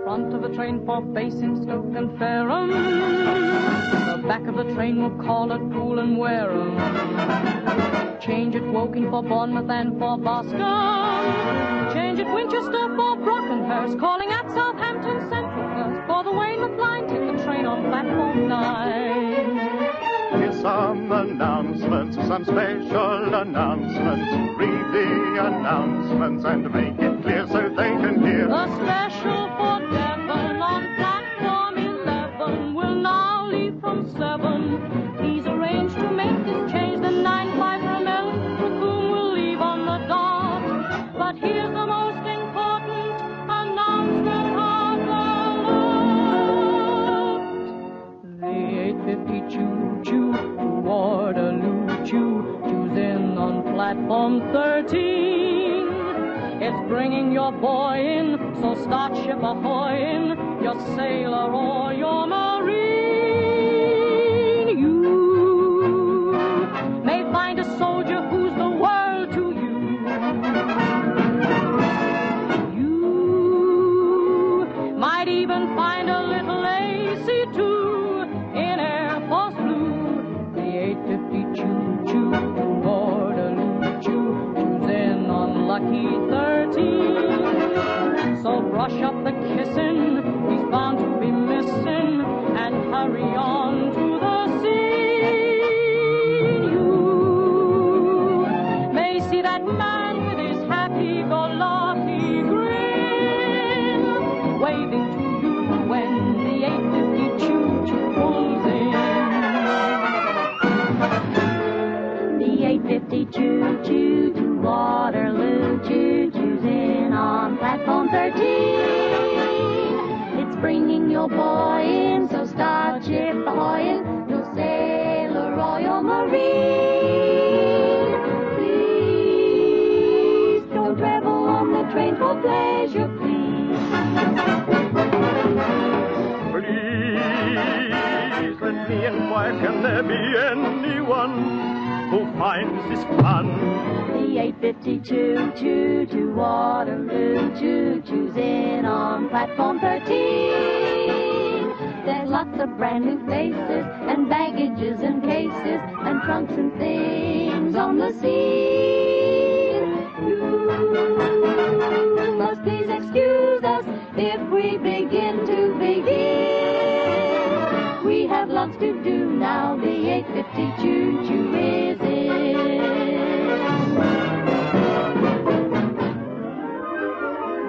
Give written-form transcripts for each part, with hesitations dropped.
front of the train for Basingstoke and Fareham. The back of the train will call at Poole and Wareham. Change at Woking for Bournemouth and for Boscombe. Change at Winchester for Brockenhurst. Calling at Southampton Central first for the Weymouth line. Take the train on platform 9. Here's some announcements, some special announcements. Read the announcements and make it clear so they can hear. The special for Devon on platform 11 will now leave from 7. He's arranged to make this change. The 9-5 from Eltham will leave on the dot. But here's the most important announcement of the lot. The 8:50 choo-choo to Waterloo choo-choo's in on platform 13. It's bringing your boy in, so start ship ahoy-in, your sailor or your marine. You may find a soldier who's the world to you. You might even find a little AC-2 in Air Force Blue. The 8:50 choo-choo to Waterloo choo-choo's in on lucky 13. So brush up the kissin', he's bound to be missing, and hurry on to the scene. You may see that man with his happy-go-lucky grin, waving to you when the 8:50 choo-choo pulls in. The 8:50 choo-choo to Waterloo choo-choo's in on platform 13. It's bringing your boy in, so start ship ahoy-in, your sailor or your marine. Please don't travel on the train for pleasure, please. Please let me inquire, can there be anyone who finds this fun? The 8:50 choo-choo to Waterloo choo-choo's in on platform 13. There's lots of brand new faces and baggages and cases and trunks and things on the scene. You must please excuse us if we begin to begin. We have lots to do now, the 8:50 choo-choo is in.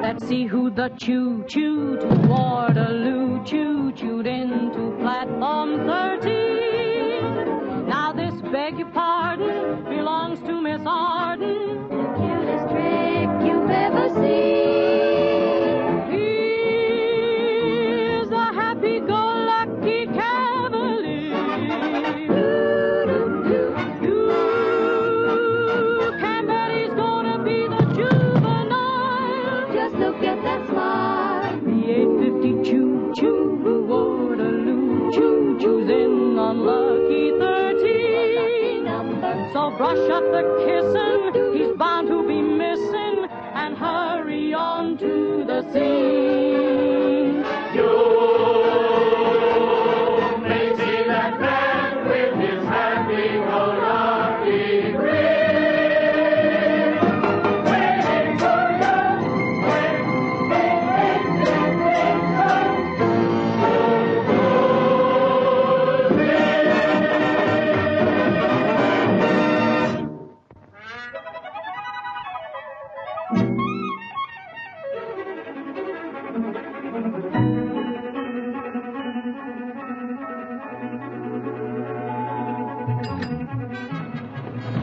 Let's see who the choo-choo to Waterloo choo-chooed into platform 13. Now this, beg your pardon, belongs to Miss Arden. The cutest trick you've ever seen. He's a happy-go-lucky cavalier. You can bet he's gonna be the juvenile. Just look at that smile. The 8:50 choo-choo to Waterloo choo-choo's in on lucky 13. So brush up the kissin', he's bound to be missing, and hurry on to the scene. You may see that man with his happy-go-lucky grin, waiting for you when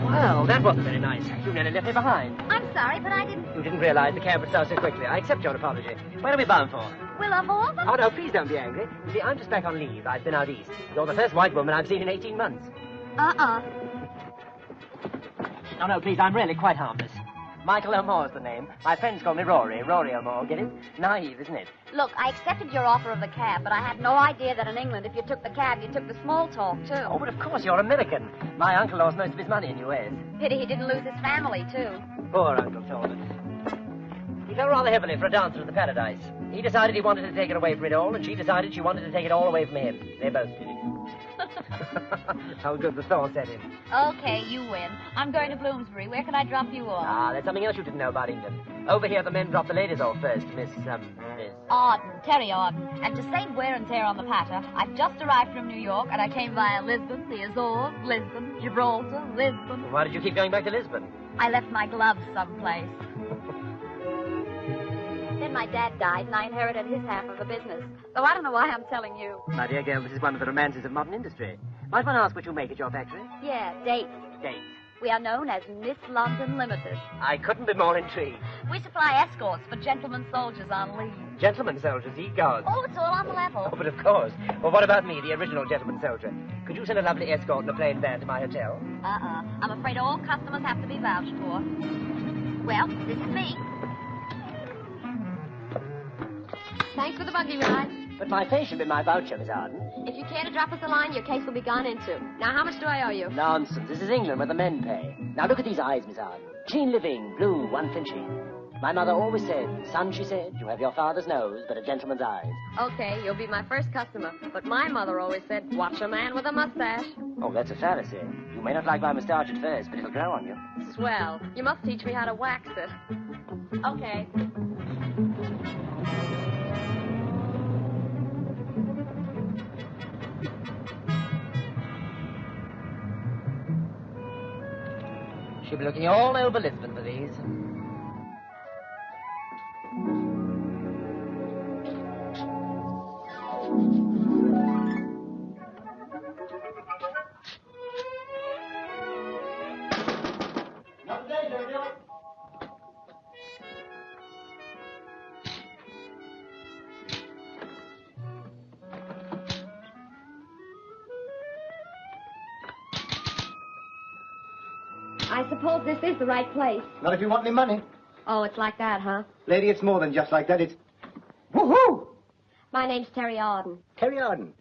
Well, that wasn't very nice. You nearly left me behind. I'm sorry, but I didn't... You didn't realize the cab would start so quickly. I accept your apology. Where are we bound for? Willoughby? Oh, no, please don't be angry. You see, I'm just back on leave. I've been out east. You're the first white woman I've seen in 18 months. No, no, please, I'm really quite harmless. Michael O'More's the name. My friends call me Rory. Rory O'More, get it? Naive, isn't it? Look, I accepted your offer of the cab, but I had no idea that in England, if you took the cab, you took the small talk, too. Oh, but of course, you're American. My uncle lost most of his money in US. Pity he didn't lose his family, too. Poor Uncle Talbot. He fell rather heavily for a dancer in the Paradise. He decided he wanted to take it away from it all, and she decided she wanted to take it all away from him. They both did it. How good the thaw set in. Okay, you win. I'm going to Bloomsbury. Where can I drop you off? Ah, there's something else you didn't know about England. Over here, the men drop the ladies off first, Miss... Arden, Terry Arden. And to save wear and tear on the patter, I've just arrived from New York, and I came via Lisbon, the Azores, Lisbon, Gibraltar, Lisbon. Why did you keep going back to Lisbon? I left my gloves someplace. Then my dad died, and I inherited his half of the business. Though I don't know why I'm telling you. My dear girl, this is one of the romances of modern industry. Might one ask what you make at your factory? Yeah, dates. Dates. We are known as Miss London Ltd. I couldn't be more intrigued. We supply escorts for gentlemen soldiers on leave. Gentlemen soldiers, ye gods. Oh, it's all on the level. Oh, but of course. Well, what about me, the original gentleman soldier? Could you send a lovely escort in a plain van to my hotel? I'm afraid all customers have to be vouched for. Well, this is me. Thanks for the buggy ride. But my face should be my voucher, Miss Arden. If you care to drop us a line, your case will be gone into. Now, how much do I owe you? Nonsense. This is England where the men pay. Now look at these eyes, Miss Arden. Clean living, blue, one Finchy. My mother always said, son, she said, you have your father's nose, but a gentleman's eyes. Okay, you'll be my first customer. But my mother always said, watch a man with a mustache. Oh, that's a fallacy. You may not like my moustache at first, but it'll grow on you. Swell. You must teach me how to wax it. Okay. She'll be looking all over Lisbon for these. I suppose this is the right place. Not if you want any money. Oh, it's like that, huh? Lady, it's more than just like that. It's... Woohoo! My name's Terry Arden. Terry Arden.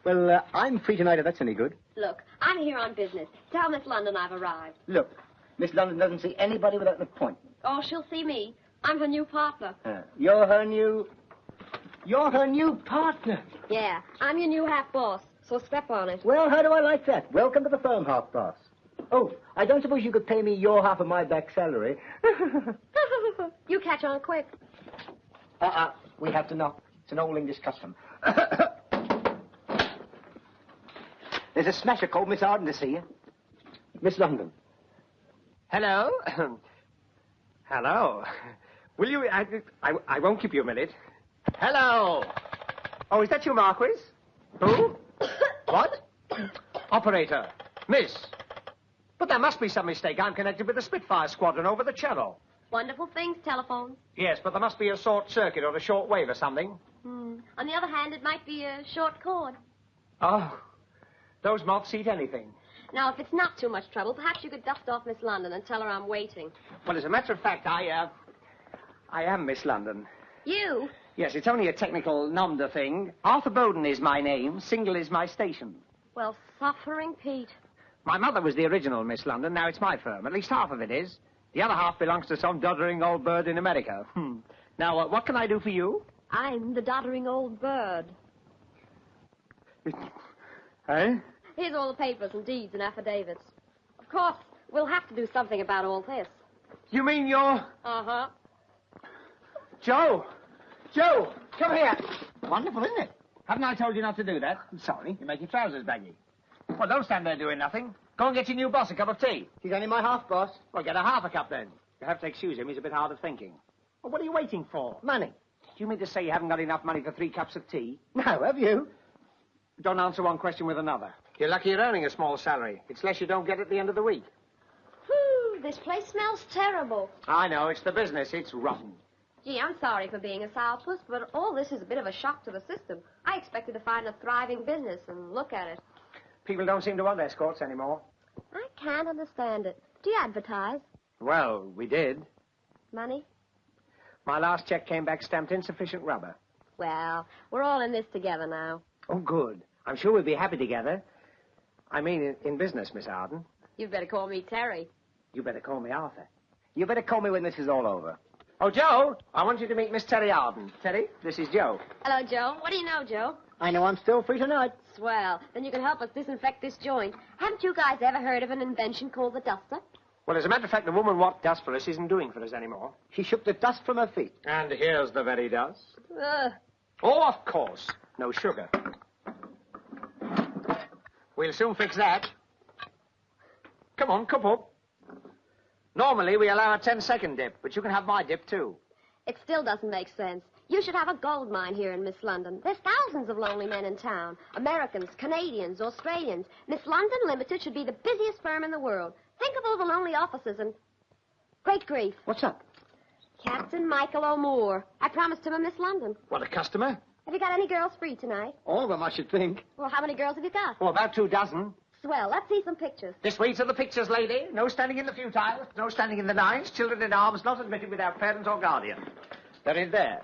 Well, I'm free tonight if that's any good. Look, I'm here on business. Tell Miss London I've arrived. Look, Miss London doesn't see anybody without an appointment. Oh, she'll see me. I'm her new partner. You're her new partner. Yeah, I'm your new half boss, so step on it. Well, how do I like that? Welcome to the firm, half boss. Oh, I don't suppose you could pay me your half of my back salary. You catch on quick. We have to knock. It's an old English custom. There's a smasher called Miss Arden to see you. Miss London. Hello? Hello? Will you... I won't keep you a minute. Hello? Oh, is that you, Marquis? Who? What? Operator. Miss. But there must be some mistake. I'm connected with the Spitfire squadron over the Channel. Wonderful things, telephones. Yes, but there must be a short circuit or a short wave or something. On the other hand, it might be a short cord. Oh, those moths eat anything. Now, if it's not too much trouble, perhaps you could dust off Miss London and tell her I'm waiting. Well, as a matter of fact, I am Miss London. You? Yes, it's only a technical nom de thing. Arthur Bowden is my name. Single is my station. Well, suffering Pete. My mother was the original Miss London. Now it's my firm. At least half of it is. The other half belongs to some doddering old bird in America. Now, what can I do for you? I'm the doddering old bird. Eh? Here's all the papers and deeds and affidavits. Of course, we'll have to do something about all this. You mean you're... Uh-huh. Joe! Joe! Come here! Wonderful, isn't it? Haven't I told you not to do that? I'm sorry. You make your trousers baggy. Well, don't stand there doing nothing. Go and get your new boss a cup of tea. He's only my half boss. Well, get a half a cup then. You have to excuse him. He's a bit hard of thinking. Well, what are you waiting for? Money. Do you mean to say you haven't got enough money for 3 cups of tea? No, have you? Don't answer one question with another. You're lucky you're earning a small salary. It's less you don't get at the end of the week. This place smells terrible. I know. It's the business. It's rotten. Gee, I'm sorry for being a sourpuss, but all this is a bit of a shock to the system. I expected to find a thriving business and look at it. People don't seem to want escorts anymore. I can't understand it. Do you advertise? Well, we did. Money? My last check came back stamped insufficient rubber. Well, we're all in this together now. Oh, good. I'm sure we'll be happy together. I mean, in business, Miss Arden. You'd better call me Terry. You better call me Arthur. You better call me when this is all over. Oh, Joe, I want you to meet Miss Terry Arden. Terry, this is Joe. Hello, Joe. What do you know, Joe? I know I'm still free tonight. Swell. Then you can help us disinfect this joint. Haven't you guys ever heard of an invention called the duster? Well, as a matter of fact, the woman what does for us isn't doing for us anymore. She shook the dust from her feet. And here's the very dust. Ugh. Oh, of course. No sugar. We'll soon fix that. Come on, cup up. Normally, we allow a 10-second dip, but you can have my dip, too. It still doesn't make sense. You should have a gold mine here in Miss London. There's thousands of lonely men in town. Americans, Canadians, Australians. Miss London Ltd should be the busiest firm in the world. Think of all the lonely officers and... Great grief. What's up? Captain Michael O'Moore. I promised him a Miss London. What, a customer? Have you got any girls free tonight? All of them, I should think. Well, how many girls have you got? Oh, about 2 dozen. Swell. Let's see some pictures. This way to the pictures, lady. No standing in the futile. No standing in the nines. Children in arms not admitted without parent or guardian. They're in there.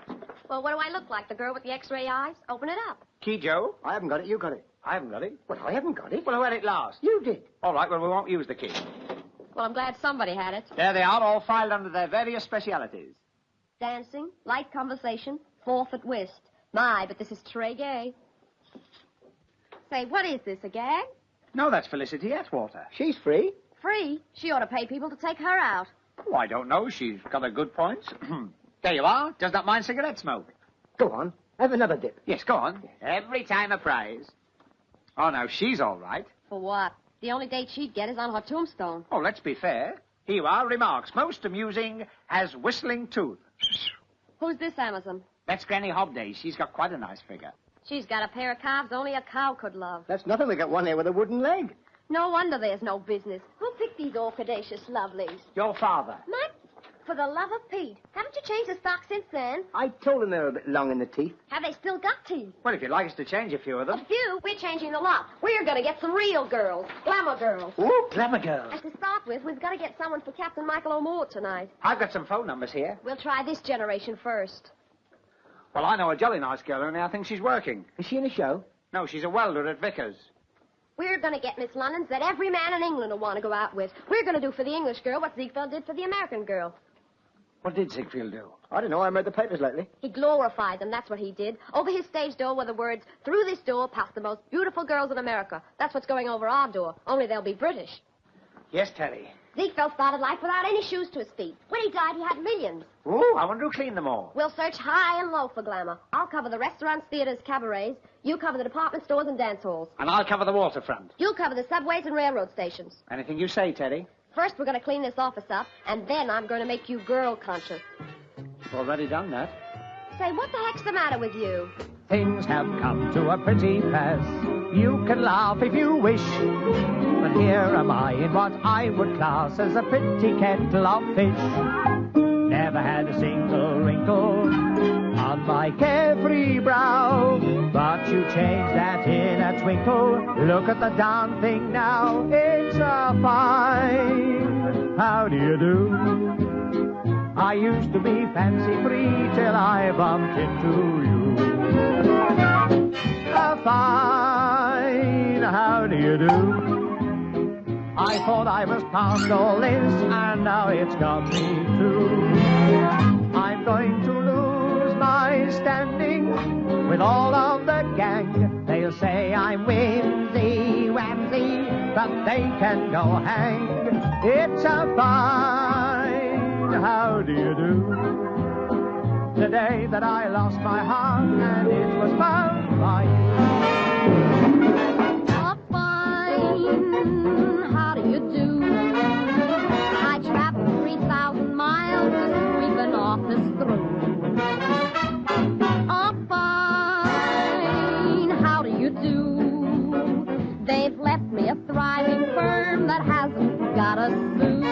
Well, what do I look like? The girl with the X-ray eyes? Open it up. Key, Joe? I haven't got it. You got it. I haven't got it. Well, I haven't got it. Well, who had it last? You did. All right, well, we won't use the key. Well, I'm glad somebody had it. There they are, all filed under their various specialities. Dancing, light conversation, fourth at whist. My, but this is très gay. Say, what is this, a gag? No, that's Felicity Atwater. She's free. Free? She ought to pay people to take her out. Oh, I don't know. She's got a good point. There you are. Does not mind cigarette smoke. Go on. Have another dip. Yes, go on. Every time a prize. Oh, now, she's all right. For what? The only date she'd get is on her tombstone. Oh, let's be fair. Here you are. Remarks. Most amusing. Has whistling tooth. Who's this Amazon? That's Granny Hobday. She's got quite a nice figure. She's got a pair of calves only a cow could love. That's nothing. We got one here with a wooden leg. No wonder there's no business. Who picked these orchidaceous lovelies? Your father. Matt, for the love of Pete, haven't you changed the stock since then? I told them they were a bit long in the teeth. Have they still got teeth? Well, if you'd like us to change a few of them. A few? We're changing the lot. We're going to get some real girls. Glamour girls. Ooh, glamour girls. And to start with, we've got to get someone for Captain Michael O'Moore tonight. I've got some phone numbers here. We'll try this generation first. Well, I know a jolly nice girl, only I think she's working. Is she in a show? No, she's a welder at Vickers. We're going to get Miss Londons that every man in England will want to go out with. We're going to do for the English girl what Ziegfeld did for the American girl. What did Ziegfeld do? I don't know. I read the papers lately. He glorified them, that's what he did. Over his stage door were the words, "Through this door pass the most beautiful girls in America." That's what's going over our door, only they'll be British. Yes, Terry. Ziegfeld started life without any shoes to his feet. When he died, he had millions. Ooh, I wonder who cleaned them all. We'll search high and low for glamour. I'll cover the restaurants, theaters, cabarets. You cover the department stores and dance halls. And I'll cover the waterfront. You'll cover the subways and railroad stations. Anything you say, Terry. First, we're going to clean this office up, and then I'm going to make you girl conscious. Already done that. Say, what the heck's the matter with you? Things have come to a pretty pass. You can laugh if you wish, but here am I in what I would class as a pretty kettle of fish. Never had a single wrinkle on my carefree brow, but you changed that in a twinkle. Look at the darn thing now. It's a fine. How do you do? I used to be fancy-free till I bumped into you. A fine, how do you do? I thought I was past all this, and now it's got me too. I'm going to lose my standing with all of the gang. They'll say I'm whimsy-wamsy, but they can go hang. It's a fine, how do you do? The day that I lost my heart and it was found by you. A fine, how do you do? I traveled 3,000 miles to sweep an office through. A fine, how do you do? They've left me a thriving firm that hasn't got a sou.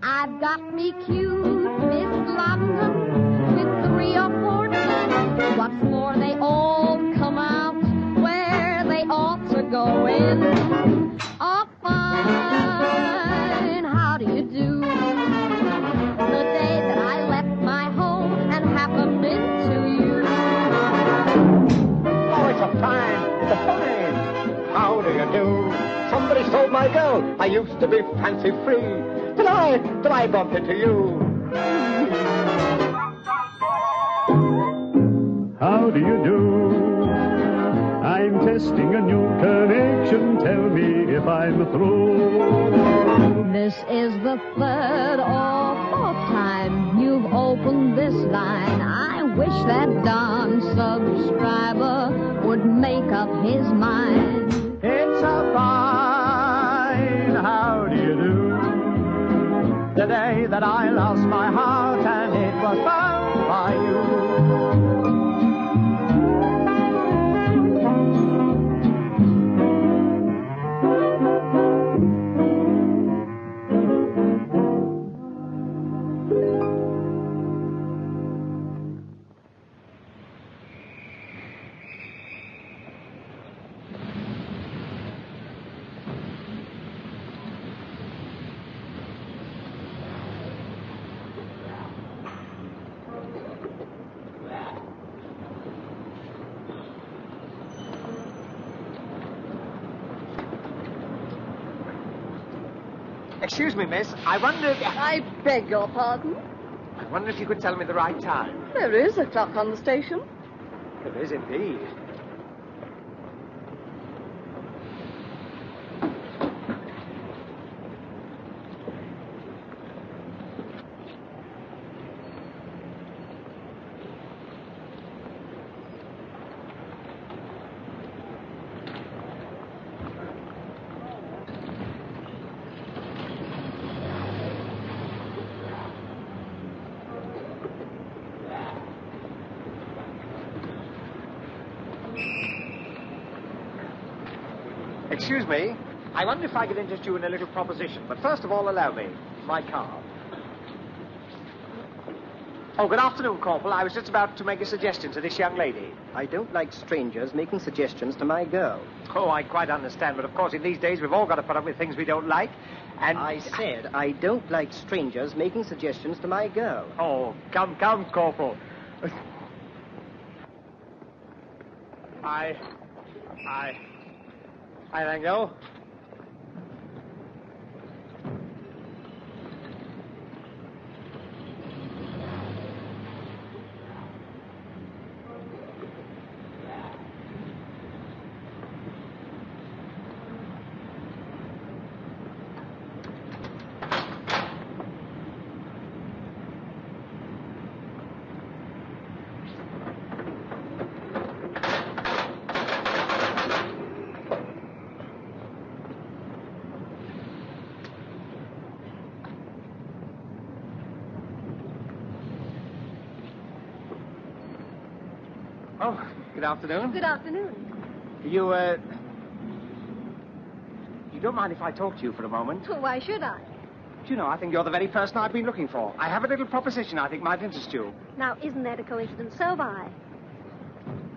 I've got me cute Miss London with 3 or 4 teeth. What's more, they all come out where they ought to go in. Oh, fine, how do you do? The day that I left my home and happened into you. Oh, it's a fine. It's a fine. How do you do? Somebody stole my girl. I used to be fancy-free. Till I bumped into you. How do you do? I'm testing a new connection. Tell me if I'm through. This is the third or fourth time you've opened this line. I wish that darn subscriber would make up his mind. It's a fine, how do you do? The day that I lost my heart and it was found by you. Excuse me, miss. I wondered... I beg your pardon? I wonder if you could tell me the right time. There is a clock on the station. There is indeed. Excuse me. I wonder if I could interest you in a little proposition. But first of all, allow me. My card. Oh, good afternoon, Corporal. I was just about to make a suggestion to this young lady. I don't like strangers making suggestions to my girl. Oh, I quite understand. But, of course, in these days, we've all got to put up with things we don't like. And... I said I don't like strangers making suggestions to my girl. Oh, come, Corporal. I thank you. Oh, good afternoon. Good afternoon. You don't mind if I talk to you for a moment? Well, why should I? Do you know, I think you're the very person I've been looking for. I have a little proposition I think might interest you. Now, isn't that a coincidence? So have I.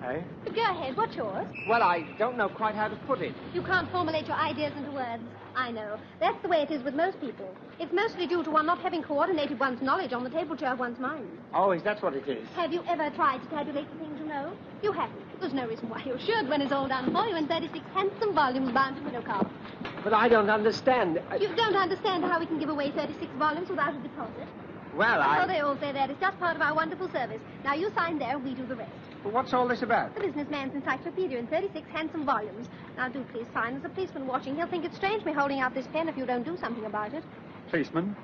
Eh? But go ahead, what's yours? Well, I don't know quite how to put it. You can't formulate your ideas into words. I know. That's the way it is with most people. It's mostly due to one not having coordinated one's knowledge on the tabletop of one's mind. Oh, is that what it is? Have you ever tried to tabulate the things you know? You haven't. There's no reason why you should when it's all done for you in 36 handsome volumes bound to widow cards. But I don't understand. You don't understand how we can give away 36 volumes without a deposit? Well, Oh, they all say that. It's just part of our wonderful service. Now, you sign there, we do the rest. But what's all this about? The businessman's encyclopedia in 36 handsome volumes. Now, do please sign. There's a policeman watching. He'll think it's strange me holding out this pen if you don't do something about it. Policeman?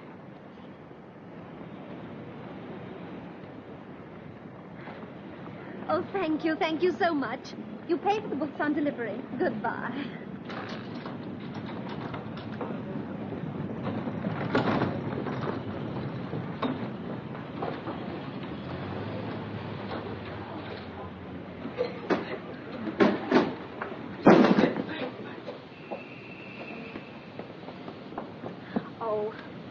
Oh, thank you. Thank you so much. You pay for the books on delivery. Goodbye.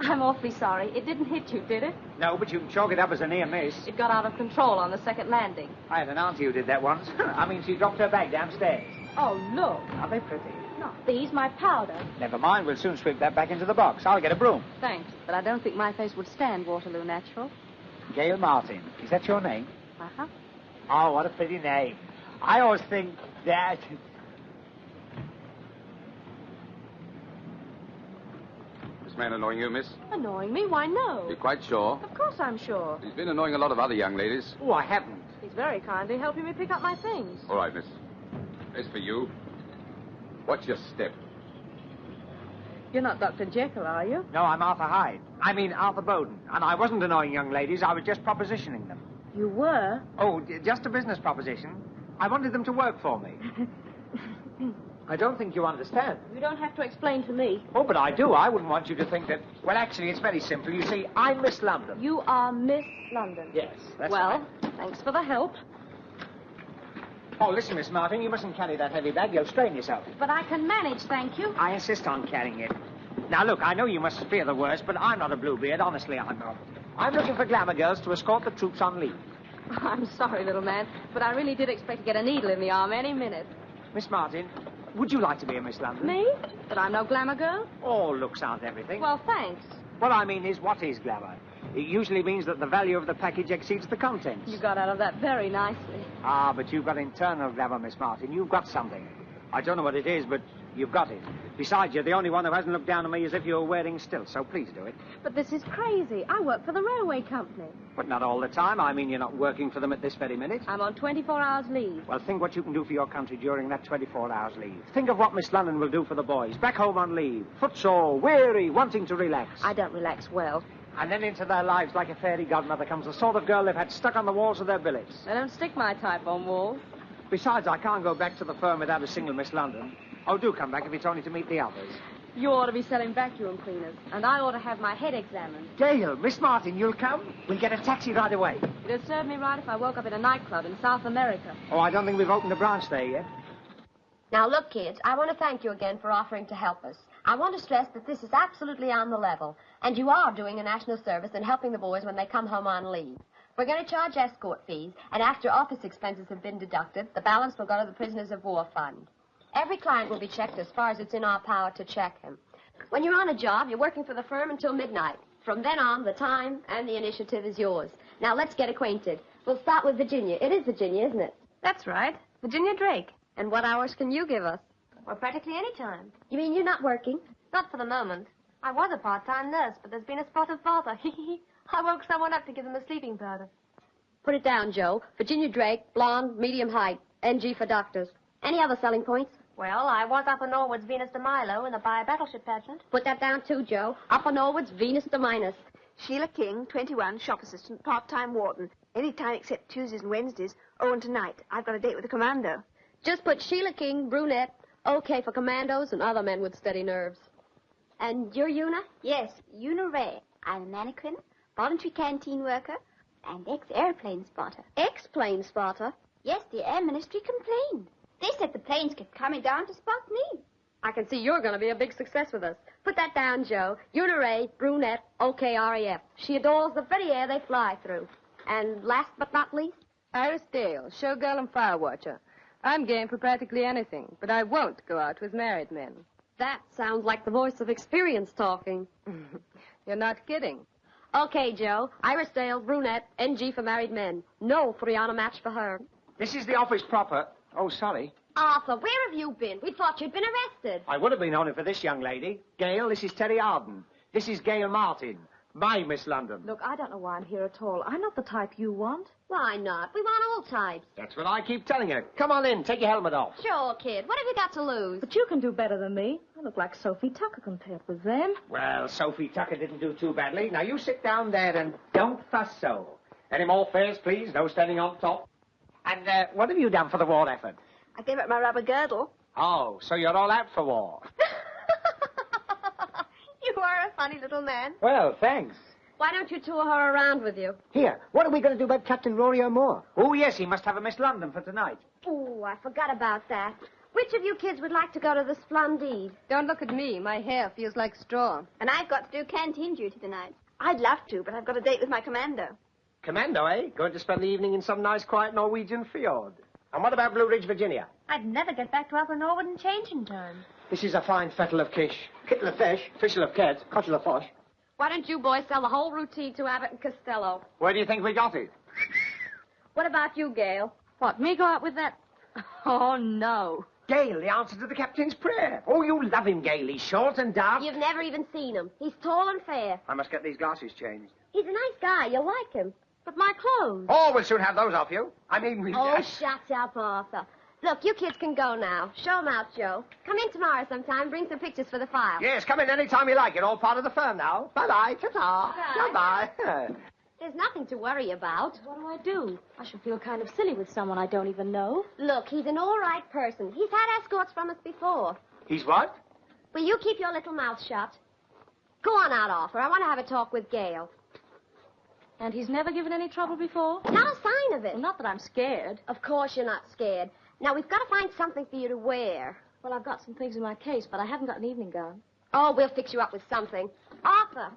I'm awfully sorry. It didn't hit you, did it? No, but you can chalk it up as a near miss. It got out of control on the second landing. I had an auntie who did that once. I mean, she dropped her bag downstairs. Oh, look. Are they pretty? Not these, my powder. Never mind, we'll soon sweep that back into the box. I'll get a broom. Thanks, but I don't think my face would stand Waterloo Natural. Gail Martin. Is that your name? Uh-huh. Oh, what a pretty name. I always think that... this man annoying you, miss? Annoying me? Why, no. You're quite sure? Of course I'm sure. He's been annoying a lot of other young ladies. Oh, I haven't. He's very kindly helping me pick up my things. All right, miss. As for you, watch your step. You're not Dr. Jekyll, are you? No, I'm Arthur Hyde. I mean Arthur Bowden. And I wasn't annoying young ladies. I was just propositioning them. You were? Oh, just a business proposition. I wanted them to work for me. I don't think you understand. You don't have to explain to me. Oh, but I do. I wouldn't want you to think that... Well, actually, it's very simple. You see, I'm Miss London. You are Miss London. Yes, that's well, right. Thanks for the help. Oh, listen, Miss Martin, you mustn't carry that heavy bag. You'll strain yourself. But I can manage, thank you. I insist on carrying it. Now, look, I know you must fear the worst, but I'm not a Bluebeard. Honestly, I'm not. I'm looking for glamour girls to escort the troops on leave. I'm sorry, little man, but I really did expect to get a needle in the arm any minute. Miss Martin, would you like to be a Miss London? Me? But I'm no glamour girl. Oh, looks aren't everything. Well, thanks. What I mean is, what is glamour? It usually means that the value of the package exceeds the contents. You got out of that very nicely. Ah, but you've got internal glamour, Miss Martin. You've got something. I don't know what it is, but you've got it. Besides, you're the only one who hasn't looked down on me as if you were wearing stilts, so please do it. But this is crazy. I work for the railway company. But not all the time. I mean, you're not working for them at this very minute. I'm on 24 hours leave. Well, think what you can do for your country during that 24 hours leave. Think of what Miss London will do for the boys. Back home on leave. Footsore, weary, wanting to relax. I don't relax well. And then into their lives like a fairy godmother comes the sort of girl they've had stuck on the walls of their billets. I don't stick my type on walls. Besides, I can't go back to the firm without a single Miss London. Oh, do come back if it's only to meet the others. You ought to be selling vacuum cleaners, and I ought to have my head examined. Gail, Miss Martin, you'll come? We'll get a taxi right away. It'd serve me right if I woke up in a nightclub in South America. Oh, I don't think we've opened a branch there yet. Now, look, kids, I want to thank you again for offering to help us. I want to stress that this is absolutely on the level, and you are doing a national service and helping the boys when they come home on leave. We're going to charge escort fees, and after office expenses have been deducted, the balance will go to the Prisoners of War Fund. Every client will be checked as far as it's in our power to check him. When you're on a job, you're working for the firm until midnight. From then on, the time and the initiative is yours. Now, let's get acquainted. We'll start with Virginia. It is Virginia, isn't it? That's right. Virginia Drake. And what hours can you give us? Well, practically any time. You mean you're not working? Not for the moment. I was a part-time nurse, but there's been a spot of father. I woke someone up to give them a sleeping powder. Put it down, Joe. Virginia Drake, blonde, medium height. NG for doctors. Any other selling points? Well, I was Upper Norwood's Venus de Milo in the Battleship pageant. Put that down, too, Joe. Upper Norwood's Venus de Minos. Sheila King, 21, shop assistant, part-time warden. Any time except Tuesdays and Wednesdays. Oh, and tonight, I've got a date with a commando. Just put Sheila King, brunette, okay for commandos and other men with steady nerves. And you're Una? Yes, Una Ray. I'm a mannequin, voluntary canteen worker, and ex-airplane spotter. Ex-plane spotter? Yes, the Air Ministry complained. They said the planes kept coming down to spot me. I can see you're going to be a big success with us. Put that down, Joe. Una Ray, brunette, okay RAF. She adores the very air they fly through. And last but not least? Iris Dale, showgirl and fire watcher. I'm game for practically anything, but I won't go out with married men. That sounds like the voice of experience talking. You're not kidding. Okay, Joe. Iris Dale, brunette, NG for married men. No Friana match for her. This is the office proper. Oh, sorry. Arthur, where have you been? We thought you'd been arrested. I would have been only for this young lady. Gail, this is Terry Arden. This is Gail Martin. My Miss London. Look, I don't know why I'm here at all. I'm not the type you want. Why not? We want all types. That's what I keep telling her. Come on in. Take your helmet off. Sure, kid. What have you got to lose? But you can do better than me. I look like Sophie Tucker compared with them. Well, Sophie Tucker didn't do too badly. Now, you sit down there and don't fuss so. Any more fares, please? No standing on top. And what have you done for the war effort? I gave up my rubber girdle. Oh, so you're all out for war. You are a funny little man. Well, thanks. Why don't you tour her around with you? Here, what are we going to do about Captain Rory O'More? Oh, yes, he must have a Miss London for tonight. Oh, I forgot about that. Which of you kids would like to go to the Splendide? Don't look at me. My hair feels like straw. And I've got to do canteen duty tonight. I'd love to, but I've got a date with my commando. Commando, eh? Going to spend the evening in some nice, quiet Norwegian fjord. And what about Blue Ridge, Virginia? I'd never get back to Upper Norwood in change in time. This is a fine fettle of kish. Kittle of fish. Fishel of ked. Cottle of fish. Why don't you boys sell the whole routine to Abbott and Costello? Where do you think we got it? What about you, Gail? What, me go out with that? Oh, no. Gail, the answer to the captain's prayer. Oh, you love him, Gail. He's short and dark. You've never even seen him. He's tall and fair. I must get these glasses changed. He's a nice guy. You'll like him. But my clothes. Oh, we'll soon have those off you. I mean, Oh, shut up, Arthur. Look, you kids can go now. Show 'em out, Joe. Come in tomorrow sometime. Bring some pictures for the file. Yes, come in any time you like. You're all part of the firm now. Bye-bye. Ta-ta. Bye-bye. There's nothing to worry about. What do? I should feel kind of silly with someone I don't even know. Look, he's an all right person. He's had escorts from us before. He's what? Will you keep your little mouth shut? Go on out, Arthur. I want to have a talk with Gail. And he's never given any trouble before? Not a sign of it. Well, not that I'm scared. Of course you're not scared. Now, we've got to find something for you to wear. Well, I've got some things in my case, but I haven't got an evening gown. Oh, we'll fix you up with something. Arthur.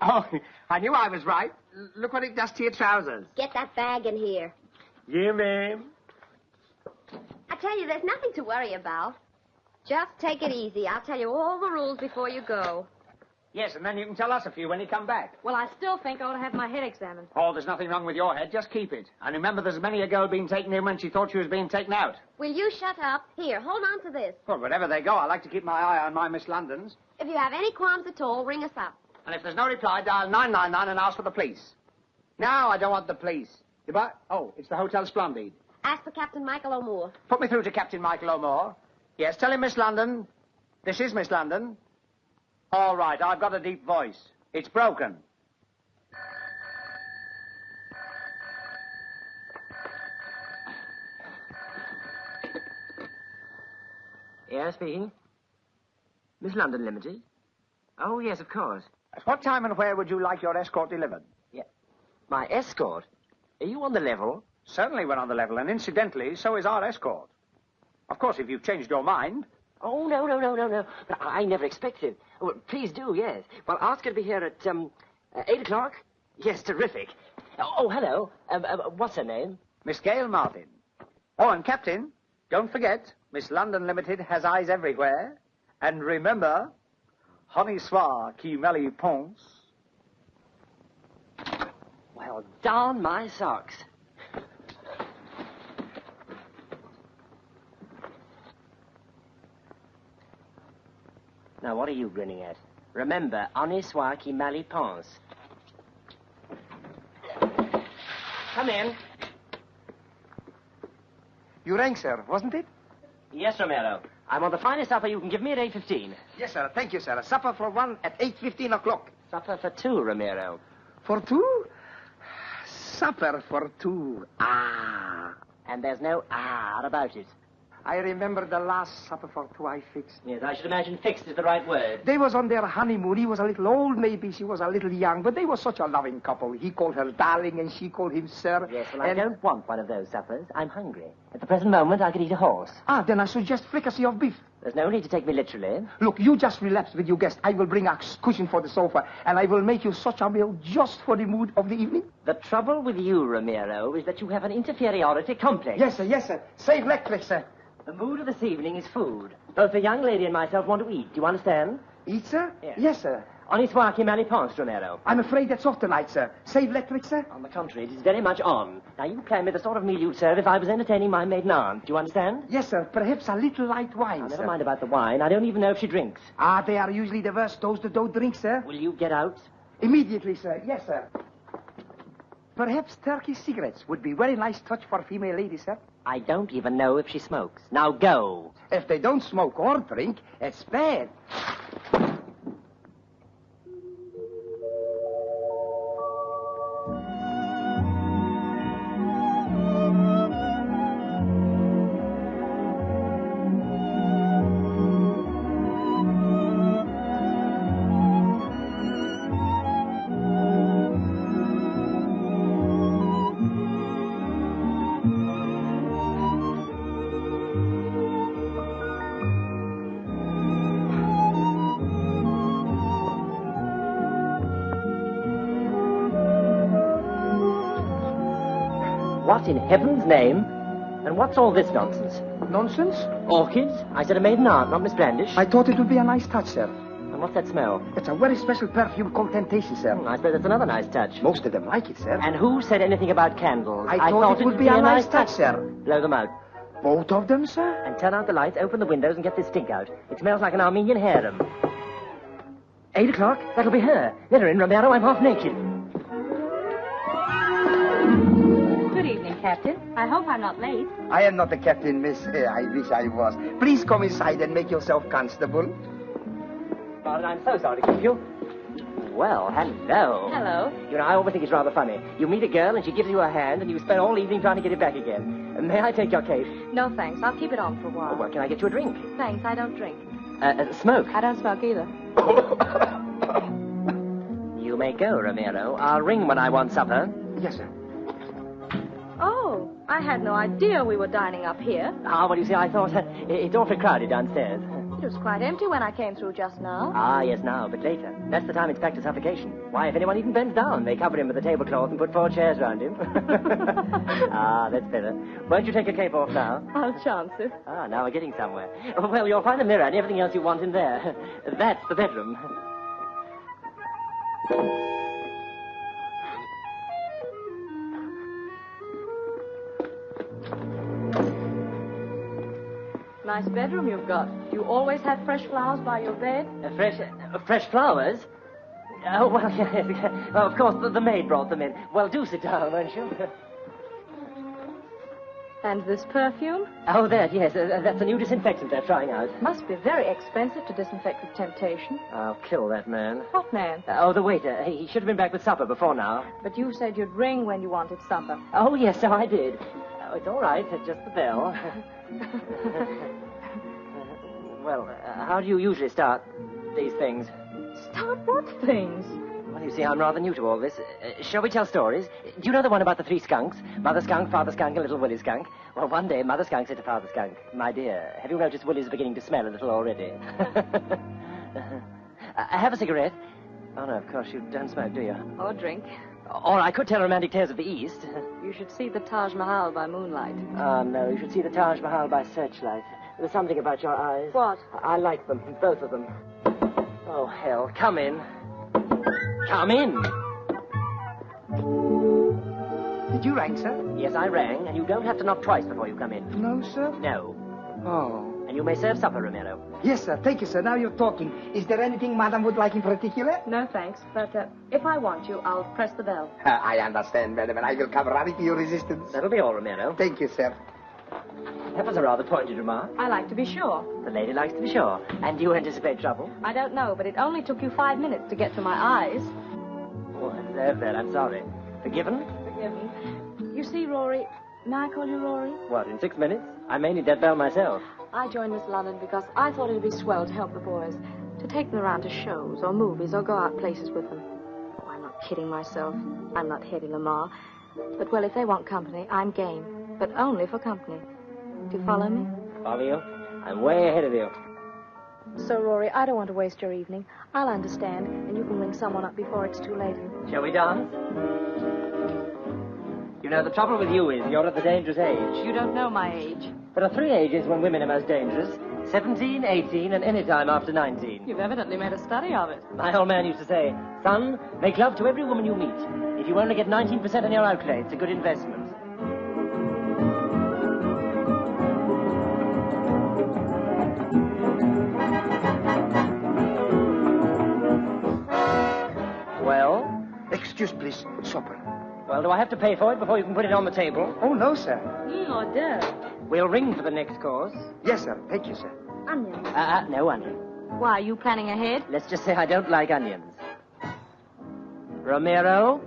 Oh, I knew I was right. Look what it does to your trousers. Get that bag in here. Yeah, ma'am. I tell you, there's nothing to worry about. Just take it easy. I'll tell you all the rules before you go. Yes, and then you can tell us a few when you come back. Well, I still think I ought to have my head examined. Oh, there's nothing wrong with your head. Just keep it. And remember, there's many a girl being taken in when she thought she was being taken out. Will you shut up? Here, hold on to this. Well, wherever they go, I like to keep my eye on my Miss Londons. If you have any qualms at all, ring us up. And if there's no reply, dial 999 and ask for the police. No, I don't want the police. Goodbye. Oh, it's the Hotel Splendid. Ask for Captain Michael O'Moore. Put me through to Captain Michael O'Moore. Yes, tell him Miss London. This is Miss London. All right, I've got a deep voice. It's broken. Yes, speaking. Miss London Limited? Oh, yes, of course. At what time and where would you like your escort delivered? Yeah. My escort? Are you on the level? Certainly we're on the level, and incidentally, so is our escort. Of course, if you've changed your mind... Oh, no. But I never expected. Oh, please do, yes. Well, ask her to be here at, 8 o'clock? Yes, terrific. Oh, hello. What's her name? Miss Gail Martin. Oh, and Captain, don't forget, Miss London Limited has eyes everywhere. And remember, honey soir qui mêle pense. Well, darn my socks. Now, what are you grinning at? Remember, honnêt soir qui mal y pense. Come in. You rang, sir, wasn't it? Yes, Romero. I'm on the finest supper you can give me at 8:15. Yes, sir. Thank you, sir. A supper for one at 8:15 o'clock. Supper for two, Romero. For two? Supper for two. Ah. And there's no about it. I remember the last supper for two I fixed. Yes, I should imagine fixed is the right word. They was on their honeymoon. He was a little old, maybe. She was a little young. But they were such a loving couple. He called her darling and she called him sir. Yes, well, I don't want one of those suppers. I'm hungry. At the present moment, I could eat a horse. Ah, then I suggest fricassee of beef. There's no need to take me literally. Look, you just relapse with your guest. I will bring a cushion for the sofa, and I will make you such a meal just for the mood of the evening. The trouble with you, Ramiro, is that you have an inferiority complex. Yes, sir. Save electric, sir. The mood of this evening is food. Both the young lady and myself want to eat. Do you understand? Eat, sir? Yes. Yes, sir. Honnêt soir qui mal y pense, Romero. I'm afraid that's off tonight, sir. Save electric, sir? On the contrary, it is very much on. Now, you plan me the sort of meal you'd serve if I was entertaining my maiden aunt. Do you understand? Yes, sir. Perhaps a little light wine, Now, sir. never mind about the wine. I don't even know if she drinks. Ah, they are usually the worst, those that don't drink, sir. Will you get out? Immediately, sir. Yes, sir. Perhaps Turkish cigarettes would be very nice touch for a female lady, sir. I don't even know if she smokes. Now, go. If they don't smoke or drink, it's bad. What in heaven's name? And what's all this nonsense? Nonsense? Orchids? I said a maiden aunt, not Miss Brandish. I thought it would be a nice touch, sir. And what's that smell? It's a very special perfume called Temptation, sir. I suppose that's another nice touch. Most of them like it, sir. And who said anything about candles? I thought it would be a nice touch, sir. Blow them out. Both of them, sir? And turn out the lights, open the windows, and get this stink out. It smells like an Armenian harem. 8 o'clock? That'll be her. Let her in, Romero. I'm half naked. Good evening, Captain. I hope I'm not late. I am not the captain, miss. I wish I was. Please come inside and make yourself comfortable. Martin, I'm so sorry to keep you. Well, hello. Hello. You know, I always think it's rather funny. You meet a girl and she gives you a hand and you spend all evening trying to get it back again. May I take your cape? No, thanks. I'll keep it on for a while. Oh, well, can I get you a drink? Thanks, I don't drink. Smoke? I don't smoke either. You may go, Romero. I'll ring when I want supper. Yes, sir. Oh, I had no idea we were dining up here. Ah, well, you see, I thought it's awfully crowded downstairs. It was quite empty when I came through just now. Ah, yes, now, but later. That's the time it's back to suffocation. Why, if anyone even bends down, they cover him with a tablecloth and put 4 chairs round him. Ah, that's better. Won't you take your cape off now? I'll chance it. Ah, now we're getting somewhere. Well, you'll find a mirror and everything else you want in there. That's the bedroom. Nice bedroom you've got. Do you always have fresh flowers by your bed? Fresh flowers? Oh, well, yes. Well, of course, the maid brought them in. Well, do sit down, won't you? And this perfume? Oh, that, yes. That's a new disinfectant they're trying out. Must be very expensive to disinfect with temptation. I'll kill that man. What man? Oh, the waiter. He should have been back with supper before now. But you said you'd ring when you wanted supper. Oh, yes, so I did. Oh, it's all right. It's just the bell. Well, how do you usually start these things? Start what things? Well, you see, I'm rather new to all this. Shall we tell stories? Do you know the one about the 3 skunks? Mother skunk, father skunk, and little Willie skunk? Well, one day, Mother skunk said to Father skunk, "My dear, have you noticed Willie's beginning to smell a little already?" Have a cigarette? Oh, no, of course, you don't smoke, do you? Or drink. Or I could tell romantic tales of the East. You should see the Taj Mahal by moonlight. Oh, no, you should see the Taj Mahal by searchlight. There's something about your eyes. What? I like them, both of them. Oh, hell, come in. Come in. Did you ring, sir? Yes, I rang, and you don't have to knock twice before you come in. No, sir? No. Oh. And you may serve supper, Romero. Yes, sir. Thank you, sir. Now you're talking. Is there anything Madam would like in particular? No, thanks. But if I want you, I'll press the bell. I understand, madam, and I will come right to your resistance. That'll be all, Romero. Thank you, sir. That was a rather pointed remark. I like to be sure. The lady likes to be sure. And do you anticipate trouble? I don't know, but it only took you 5 minutes to get to my eyes. Oh, I deserve that. I'm sorry. Forgiven? Forgiven. You see, Rory... May I call you Rory? What, in 6 minutes? I may need that bell myself. I joined Miss London because I thought it'd be swell to help the boys. To take them around to shows or movies or go out places with them. Oh, I'm not kidding myself. I'm not heading a ma. But, well, if they want company, I'm game. But only for company. Do you follow me? Follow you? I'm way ahead of you. So, Rory, I don't want to waste your evening. I'll understand, and you can ring someone up before it's too late. Shall we dance? You know, the trouble with you is you're at the dangerous age. You don't know my age. There are 3 ages when women are most dangerous. 17, 18, and any time after 19. You've evidently made a study of it. My old man used to say, "Son, make love to every woman you meet. If you only get 19% on your outlay, it's a good investment." Well? Excuse, please. Supper. Well, do I have to pay for it before you can put it on the table? Oh, no, sir. Hors d'oeuvre. We'll ring for the next course. Yes, sir. Thank you, sir. Onions. No onion. Why, are you planning ahead? Let's just say I don't like onions. Romero?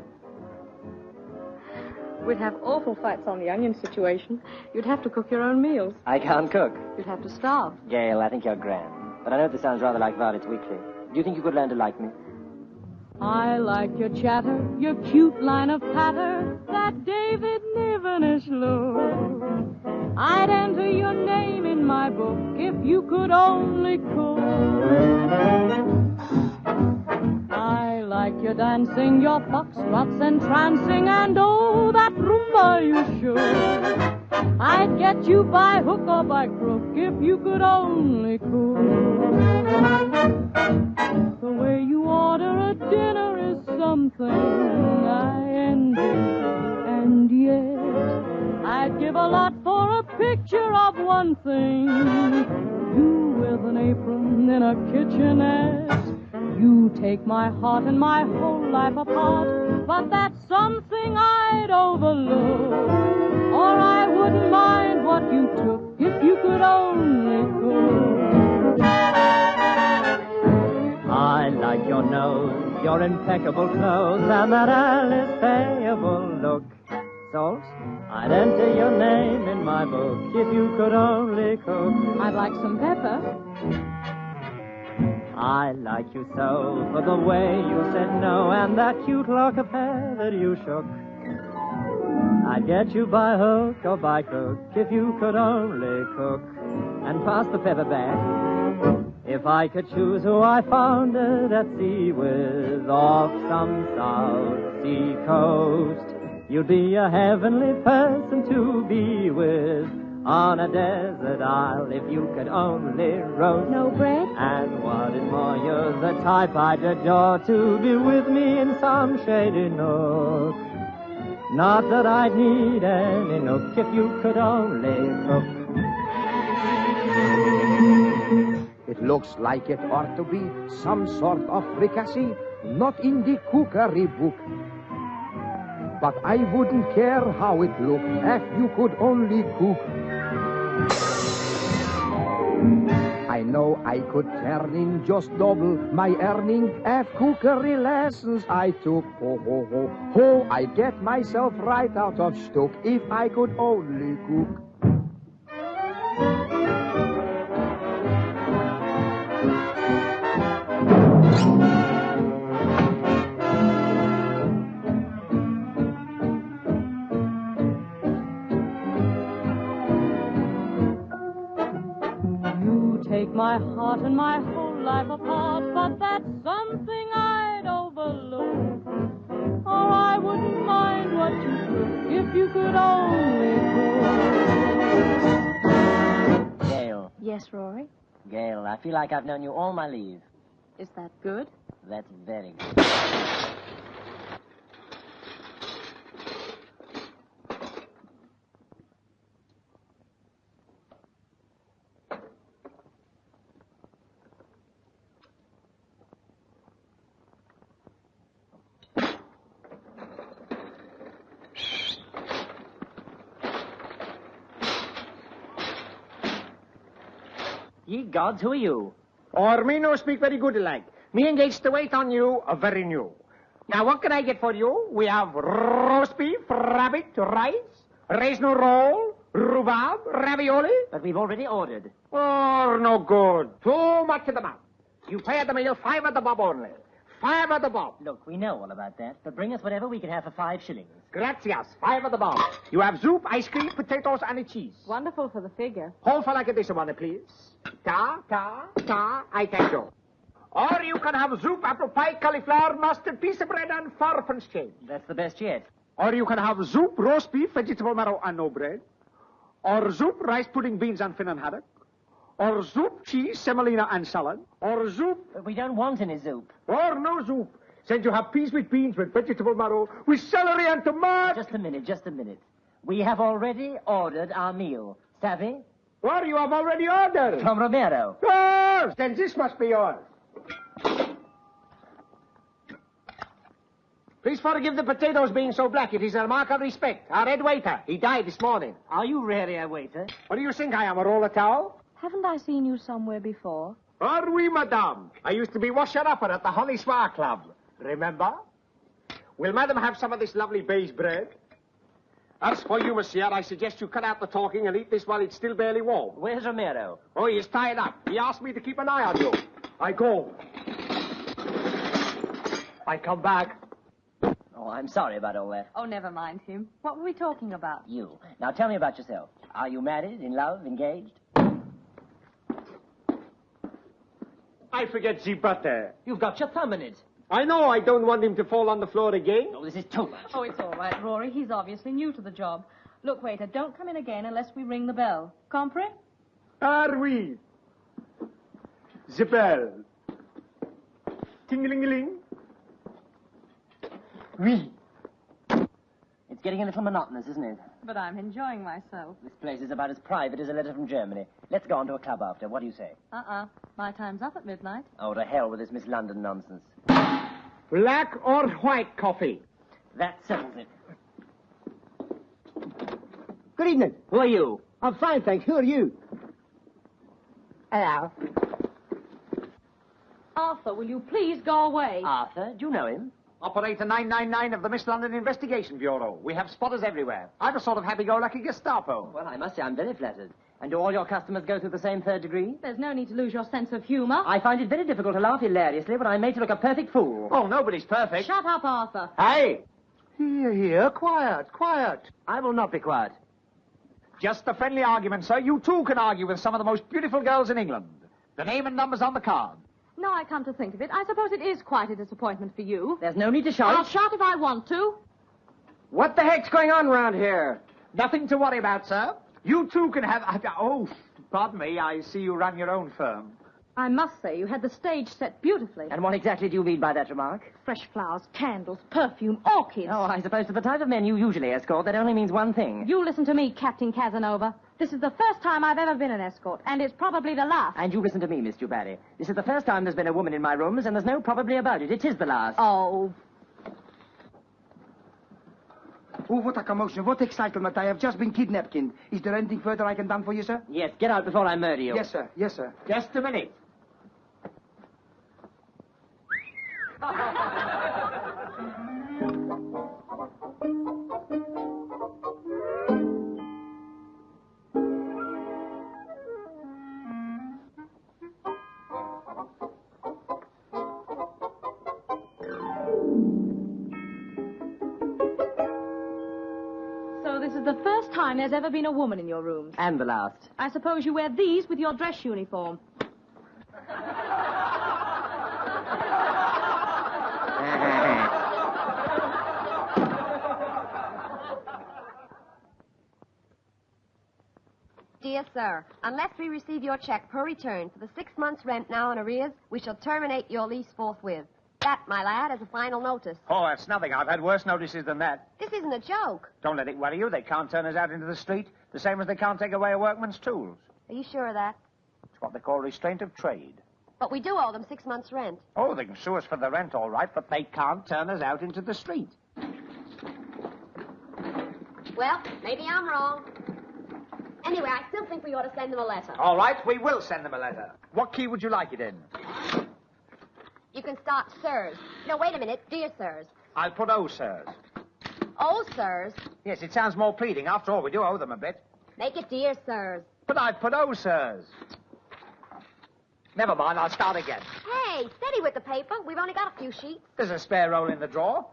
We'd have awful fights on the onion situation. You'd have to cook your own meals. I can't cook. You'd have to starve. Gail, I think you're grand. But I know this sounds rather like Violet's Weekly. Do you think you could learn to like me? I like your chatter, your cute line of patter, that David Niven-ish look. I'd enter your name in my book if you could only cook. I like your dancing, your foxtrots entrancing, and oh, that rumba you should. I'd get you by hook or by crook if you could only cook. The way you order a dinner is something I envy, and yet I'd give give a lot for a picture of one thing. You with an apron in a kitchenette. You take my heart and my whole life apart, but that's something I'd overlook. Or I wouldn't mind what you took if you could only cook. I like your nose, your impeccable clothes, and that Alice payable look. Salt, I'd enter your name in my book if you could only cook. I'd like some pepper. I like you so for the way you said no and that cute lock of hair that you shook. I'd get you by hook or by crook if you could only cook. And pass the pepper back. If I could choose who I founded at sea with off some South Sea coast, you'd be a heavenly person to be with on a desert isle if you could only roast. No bread? And what is more, you're the type I'd adore to be with me in some shady nook. Not that I'd need any nook if you could only cook. It looks like it ought to be some sort of fricassee, not in the cookery book. But I wouldn't care how it looked if you could only cook. I know I could turn in just double my earning if cookery lessons I took. Ho, ho, ho, ho, I'd get myself right out of stook if I could only cook. Take my heart and my whole life apart, but that's something I'd overlook. Or I wouldn't mind what you took if you could only cook. Gail. Yes, Rory? Gail, I feel like I've known you all my leave. Is that good? That's very good. Ye gods, who are you? Or me no speak very good like. Me engaged to wait on you, very new. Now, what can I get for you? We have roast beef, rabbit, rice, raisin roll, rhubarb, ravioli. But we've already ordered. Oh, no good. Too much of the mouth. You pay at the meal 5 at the bob only. 5 at the bob. Look, we know all about that, but bring us whatever we can have for 5 shillings. Gracias. 5 at the bob. You have soup, ice cream, potatoes, and a cheese. Wonderful for the figure. Hold for like this one, please. Ta, I thank you. Or you can have soup, apple pie, cauliflower, mustard, piece of bread, and 4 change. That's the best yet. Or you can have soup, roast beef, vegetable marrow, and no bread. Or soup, rice pudding, beans, and fin and haddock. Or soup, cheese, semolina, and salad. Or soup... But we don't want any soup. Or no soup. Since you have peas with beans, with vegetable marrow, with celery and tomato... Just a minute. We have already ordered our meal. Savvy? Or you have already ordered. From Romero. Oh, then this must be yours. Please forgive the potatoes being so black. It is a mark of respect. Our head waiter, he died this morning. Are you really a waiter? What do you think I am, a roller towel? Haven't I seen you somewhere before? Are we, madame? I used to be washer-upper at the Honey Swar Club. Remember? Will madam have some of this lovely beige bread? As for you, monsieur, I suggest you cut out the talking and eat this while it's still barely warm. Where's Romero? Oh, he is tied up. He asked me to keep an eye on you. I go. I come back. Oh, I'm sorry about all that. Oh, never mind him. What were we talking about? You. Now tell me about yourself. Are you married, in love, engaged? I forget the butter. You've got your thumb in it. I know I don't want him to fall on the floor again. Oh, this is too much. Oh, it's all right, Rory. He's obviously new to the job. Look, waiter, don't come in again unless we ring the bell. Compre? Are we? The bell. Ting-a-ling-a-ling. Oui. It's getting a little monotonous, isn't it? but I'm enjoying myself. This place is about as private as a letter from Germany. Let's go on to a club after. What do you say? My time's up at midnight. Oh, to hell with this Miss London nonsense. Black or white coffee? That settles it. Good evening. Who are you? I'm fine, thanks. Who are you? Hello. Arthur, will you please go away? Arthur? Do you know him? Operator 999 of the Miss London Investigation Bureau. We have spotters everywhere. I'm a sort of happy-go-lucky Gestapo. Well, I must say I'm very flattered. And do all your customers go through the same third degree? There's no need to lose your sense of humour. I find it very difficult to laugh hilariously when I'm made to look a perfect fool. Oh, nobody's perfect. Shut up, Arthur. Hey! Here, quiet, quiet. I will not be quiet. Just a friendly argument, sir. You too can argue with some of the most beautiful girls in England. The name and number's on the card. Now I come to think of it, I suppose it is quite a disappointment for you. There's no need to shout. I'll shout if I want to. What the heck's going on round here? Nothing to worry about, sir. You too can have... Oh, pardon me. I see you run your own firm. I must say, you had the stage set beautifully. And what exactly do you mean by that remark? Fresh flowers, candles, perfume, orchids. Oh, I suppose to the type of men you usually escort, that only means one thing. You listen to me, Captain Casanova. This is the first time I've ever been an escort, and it's probably the last. And you listen to me, Miss Dubarry. This is the first time there's been a woman in my rooms, and there's no probably about it. It is the last. Oh. Oh, what a commotion, what excitement. I have just been kidnapped. Is there anything further I can done for you, sir? Yes, get out before I murder you. Yes, sir. Yes, sir. Just a minute. So this is the first time there's ever been a woman in your rooms. And the last. I suppose you wear these with your dress uniform. Dear sir, unless we receive your check per return for the 6 months' rent now in arrears, we shall terminate your lease forthwith. That, my lad, is a final notice. Oh, that's nothing. I've had worse notices than that. This isn't a joke. Don't let it worry you. They can't turn us out into the street, the same as they can't take away a workman's tools. Are you sure of that? It's what they call restraint of trade. But we do owe them 6 months' rent. Oh, they can sue us for the rent, all right, but they can't turn us out into the street. Well, maybe I'm wrong. Anyway, I still think we ought to send them a letter. All right, we will send them a letter. What key would you like it in? You can start sirs. No, wait a minute. Dear sirs. I'll put O, sirs. Oh, sirs. Yes, it sounds more pleading. After all, we do owe them a bit. Make it dear sirs. But I've put O, sirs. Never mind, I'll start again. Hey, steady with the paper. We've only got a few sheets. There's a spare roll in the drawer.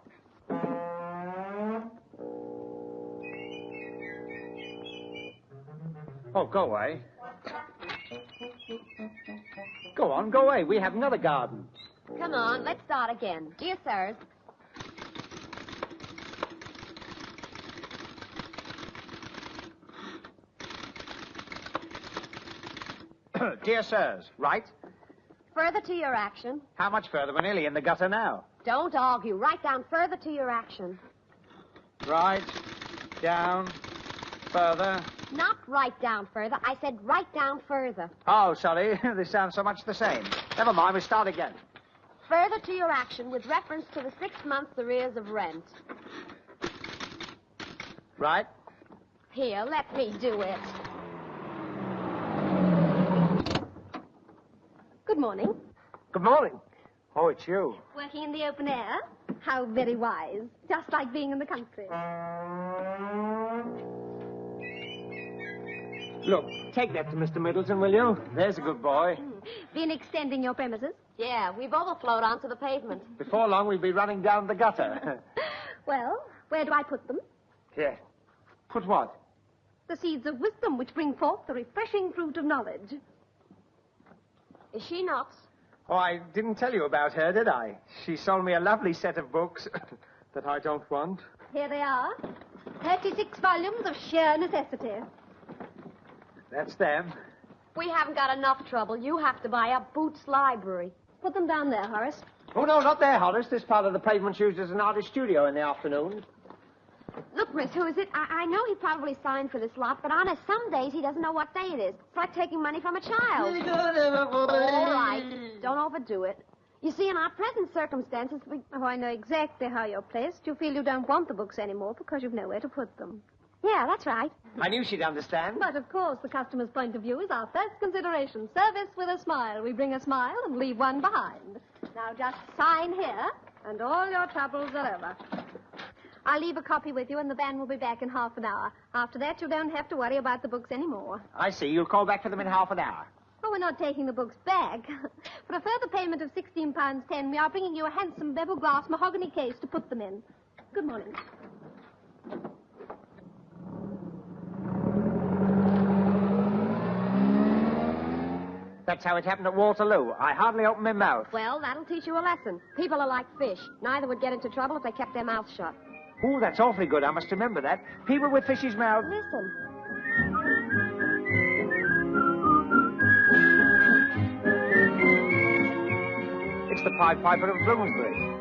Oh, go away. Go on, go away. We have another garden. Come on, let's start again. Dear sirs. Dear sirs, right? Further to your action. How much further? We're nearly in the gutter now. Don't argue. Write down further to your action. Right, down, further. Not write down further. I said write down further. Oh, sorry. They sound so much the same. Never mind, we start again. Further to your action with reference to the 6 months' arrears of rent. Right. Here, let me do it. Good morning. Good morning. Oh, it's you. Working in the open air? How very wise. Just like being in the country. Look, take that to Mr. Middleton, will you? There's a good boy. Been extending your premises? Yeah, we've overflowed onto the pavement. Before long, we'll be running down the gutter. Well, where do I put them? Here. Put what? The seeds of wisdom which bring forth the refreshing fruit of knowledge. Is she not? Oh, I didn't tell you about her, did I? She sold me a lovely set of books that I don't want. Here they are. 36 volumes of sheer necessity. That's them. We haven't got enough trouble. You have to buy a Boots library. Put them down there, Horace. Oh, no, not there, Horace. This part of the pavement's used as an artist studio in the afternoon. Look, Miss, who is it? I know he probably signed for this lot, but honest, some days he doesn't know what day it is. It's like taking money from a child. All right. Don't overdo it. You see, in our present circumstances, we... Oh, I know exactly how you're placed. You feel you don't want the books anymore because you've nowhere to put them. Yeah, that's right. I knew she'd understand. But, of course, the customer's point of view is our first consideration. Service with a smile. We bring a smile and leave one behind. Now, just sign here, and all your troubles are over. I'll leave a copy with you, and the van will be back in half an hour. After that, you don't have to worry about the books anymore. I see. You'll call back for them in half an hour. Oh, we're not taking the books back. For a further payment of £16.10, we are bringing you a handsome bevel glass mahogany case to put them in. Good morning. That's how it happened at Waterloo. I hardly opened my mouth. Well, that'll teach you a lesson. People are like fish. Neither would get into trouble if they kept their mouths shut. Oh, that's awfully good. I must remember that. People with fishes' mouths. Listen. It's the Pied Piper of Bloomsbury.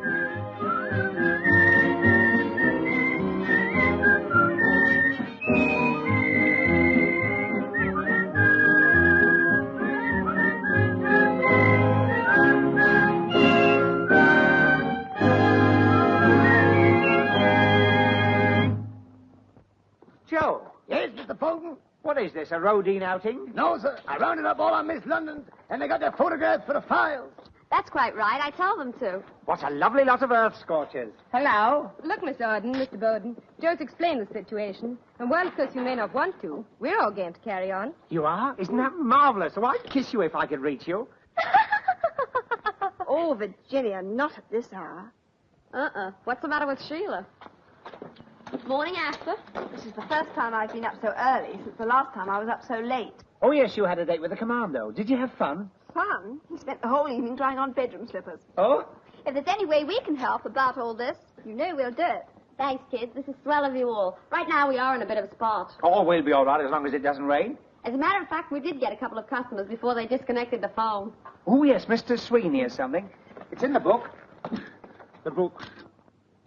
Joe. Yes, Mr. Fulton? What is this, a Rodine outing? No, sir. I rounded up all our Miss Londons, and they got their photographs for the files. That's quite right. I told them to. What a lovely lot of earth scorchers. Hello. Look, Miss Arden, Mr. Bowden. Joe's explained the situation. And while, of course, you may not want to, we're all game to carry on. You are? Isn't that marvelous? Oh, I'd kiss you if I could reach you. Oh, Virginia, not at this hour. What's the matter with Sheila? Morning, Arthur. This is the first time I've been up so early since the last time I was up so late. Oh, yes, you had a date with the commando. Did you have fun? Fun? He spent the whole evening trying on bedroom slippers. Oh? If there's any way we can help about all this, you know we'll do it. Thanks, kids. This is swell of you all. Right now, we are in a bit of a spot. Oh, we'll be all right as long as it doesn't rain. As a matter of fact, we did get a couple of customers before they disconnected the phone. Oh, yes, Mr. Sweeney or something. It's in the book. The book.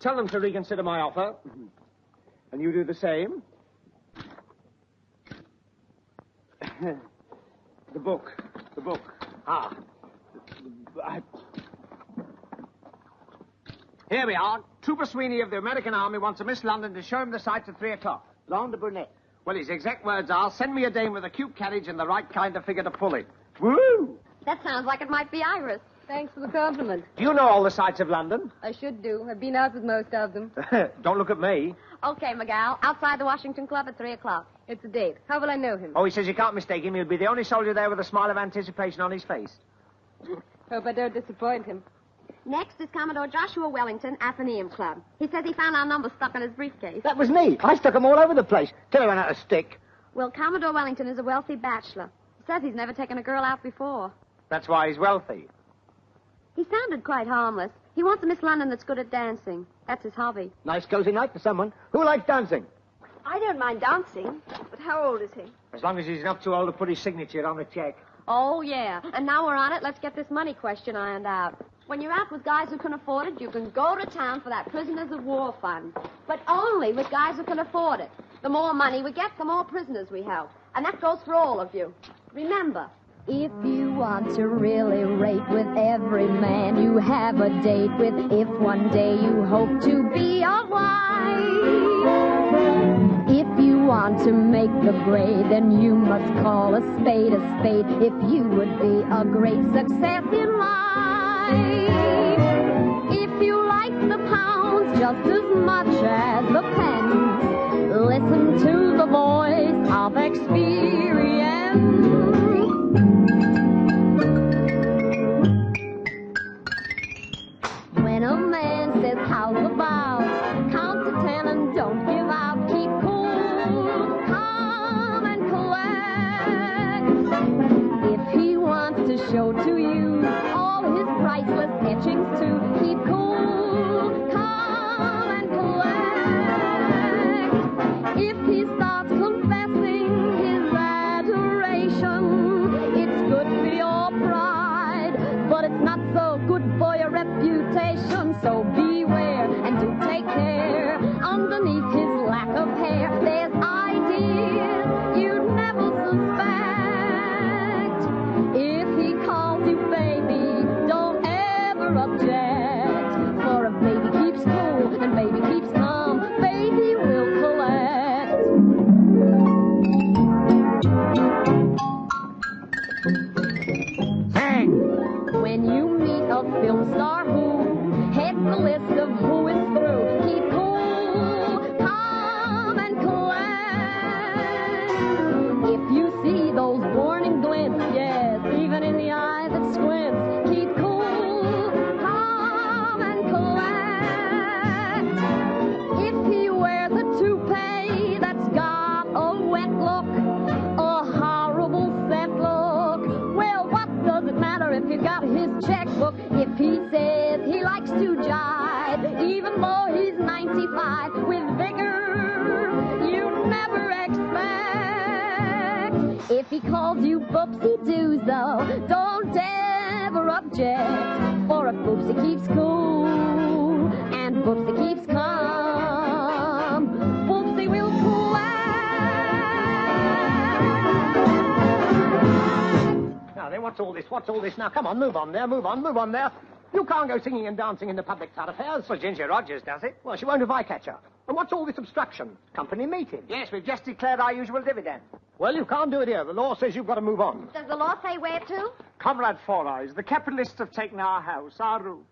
Tell them to reconsider my offer. And you do the same. The book. The book. Ah. Here we are. Trooper Sweeney of the American Army wants a Miss London to show him the sights at 3 o'clock. Blonde or brunette? Well, his exact words are, send me a dame with a cute carriage and the right kind of figure to pull it. Woo! That sounds like it might be Iris. Thanks for the compliment. Do you know all the sights of London? I should do. I've been out with most of them. Don't look at me. Okay, McGowl. Outside the Washington Club at 3 o'clock. It's a date. How will I know him? Oh, he says you can't mistake him. He'll be the only soldier there with a smile of anticipation on his face. Hope I don't disappoint him. Next is Commodore Joshua Wellington, Athenaeum Club. He says he found our number stuck in his briefcase. That was me. I stuck them all over the place till I ran out of stick. Well, Commodore Wellington is a wealthy bachelor. He says he's never taken a girl out before. That's why he's wealthy. He sounded quite harmless. He wants a Miss London that's good at dancing. That's his hobby. Nice cozy night for someone. Who likes dancing? I don't mind dancing, but how old is he? As long as he's not too old to put his signature on the check. Oh, yeah. And now we're on it, let's get this money question ironed out. When you're out with guys who can afford it, you can go to town for that prisoners of war fund. But only with guys who can afford it. The more money we get, the more prisoners we help. And that goes for all of you. Remember, if you want to really rate with every man you have a date with, if one day you hope to be a wife, if you want to make the grade, then you must call a spade a spade if you would be a great success in life. If you like the pounds just as much as the pence, listen to the voice of experience. When a man says, how's about, count to 10 and don't give out. Keep cool, calm and collect. If he wants to show to you all his priceless etchings too, keep cool, calm and collect. If he starts confessing his adoration, it's good for your pride, but it's not so good for your reputation. So beware and do take care. Underneath his lack of checkbook if he says he likes to jive. Even though he's 95 with vigor you never expect. If he calls you Boopsy-doos, though, don't ever object. For if Boopsy keeps cool and Boopsy keeps calm, Boopsy will collect. Now then, what's all this? What's all this? Now, come on, move on there, move on there. You can't go singing and dancing in the public thoroughfares. Well, Ginger Rogers does it. Well, she won't if I catch her. And what's all this obstruction? Company meeting. Yes, we've just declared our usual dividend. Well, you can't do it here. The law says you've got to move on. Does the law say where to? Comrade Four Eyes, the capitalists have taken our house, our roof.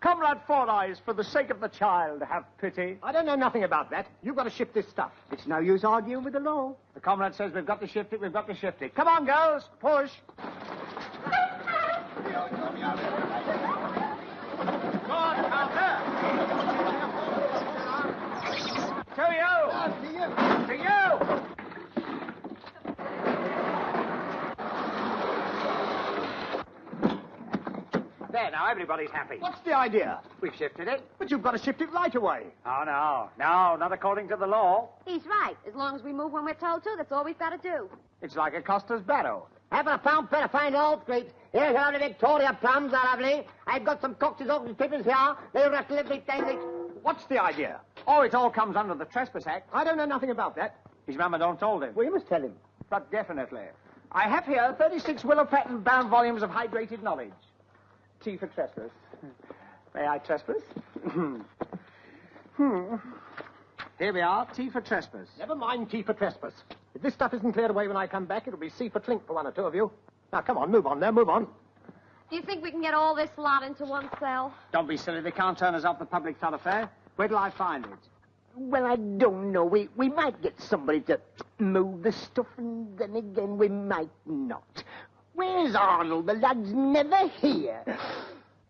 Comrade Four Eyes, for the sake of the child, have pity. I don't know nothing about that. You've got to shift this stuff. It's no use arguing with the law. The comrade says we've got to shift it, we've got to shift it. Come on, girls, push. To you! To you! There, now, everybody's happy. What's the idea? We've shifted it. But you've got to shift it right away. Oh, no, not according to the law. He's right. As long as we move when we're told to, that's all we've got to do. It's like a Costa's barrow. Having a pound better find all street. Here's your lovely Victoria plums, are lovely. I've got some cocktails off the pippins here. They rattle every time they... What's the idea? Oh, it all comes under the Trespass Act. I don't know nothing about that. His mamma don't told him. Well, you must tell him. But definitely. I have here 36 willow patent bound volumes of hydrated knowledge. Tea for trespass. May I trespass? Here we are, tea for trespass. Never mind tea for trespass. If this stuff isn't cleared away when I come back, it'll be C for clink for one or two of you. Now, come on, move on there, move on. Do you think we can get all this lot into one cell? Don't be silly. They can't turn us off the public thoroughfare. Where till I find it? Well, I don't know. We might get somebody to move the stuff, and then again we might not. Where's Arnold? The lad's never here.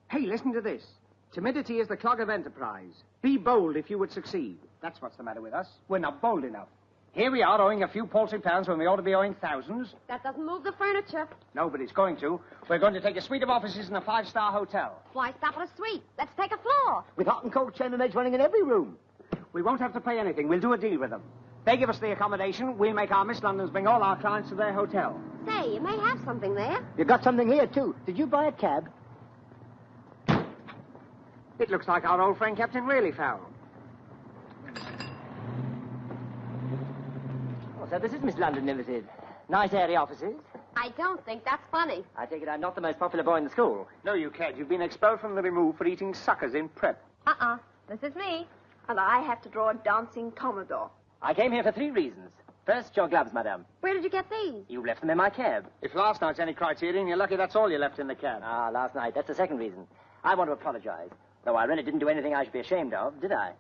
Hey, listen to this. Timidity is the clog of enterprise. Be bold if you would succeed. That's what's the matter with us. We're not bold enough. Here we are owing a few paltry pounds when we ought to be owing thousands. That doesn't move the furniture. No, but it's going to. We're going to take a suite of offices in a 5-star hotel. Why stop at a suite? Let's take a floor. With hot and cold chambermaids running in every room. We won't have to pay anything. We'll do a deal with them. They give us the accommodation. We'll make our Miss Londons bring all our clients to their hotel. Say, you may have something there. You got something here, too. Did you buy a cab? It looks like our old friend Captain Really Fowl. Oh, so this is Miss London Ltd. Nice airy offices. I don't think that's funny. I take it I'm not the most popular boy in the school. No, you can't. You've been expelled from the remove for eating suckers in prep. This is me. And I have to draw a dancing Commodore. I came here for 3 reasons. First, your gloves, madame. Where did you get these? You left them in my cab. If last night's any criterion, you're lucky that's all you left in the cab. Ah, last night. That's the second reason. I want to apologize. Though I really didn't do anything I should be ashamed of, did I?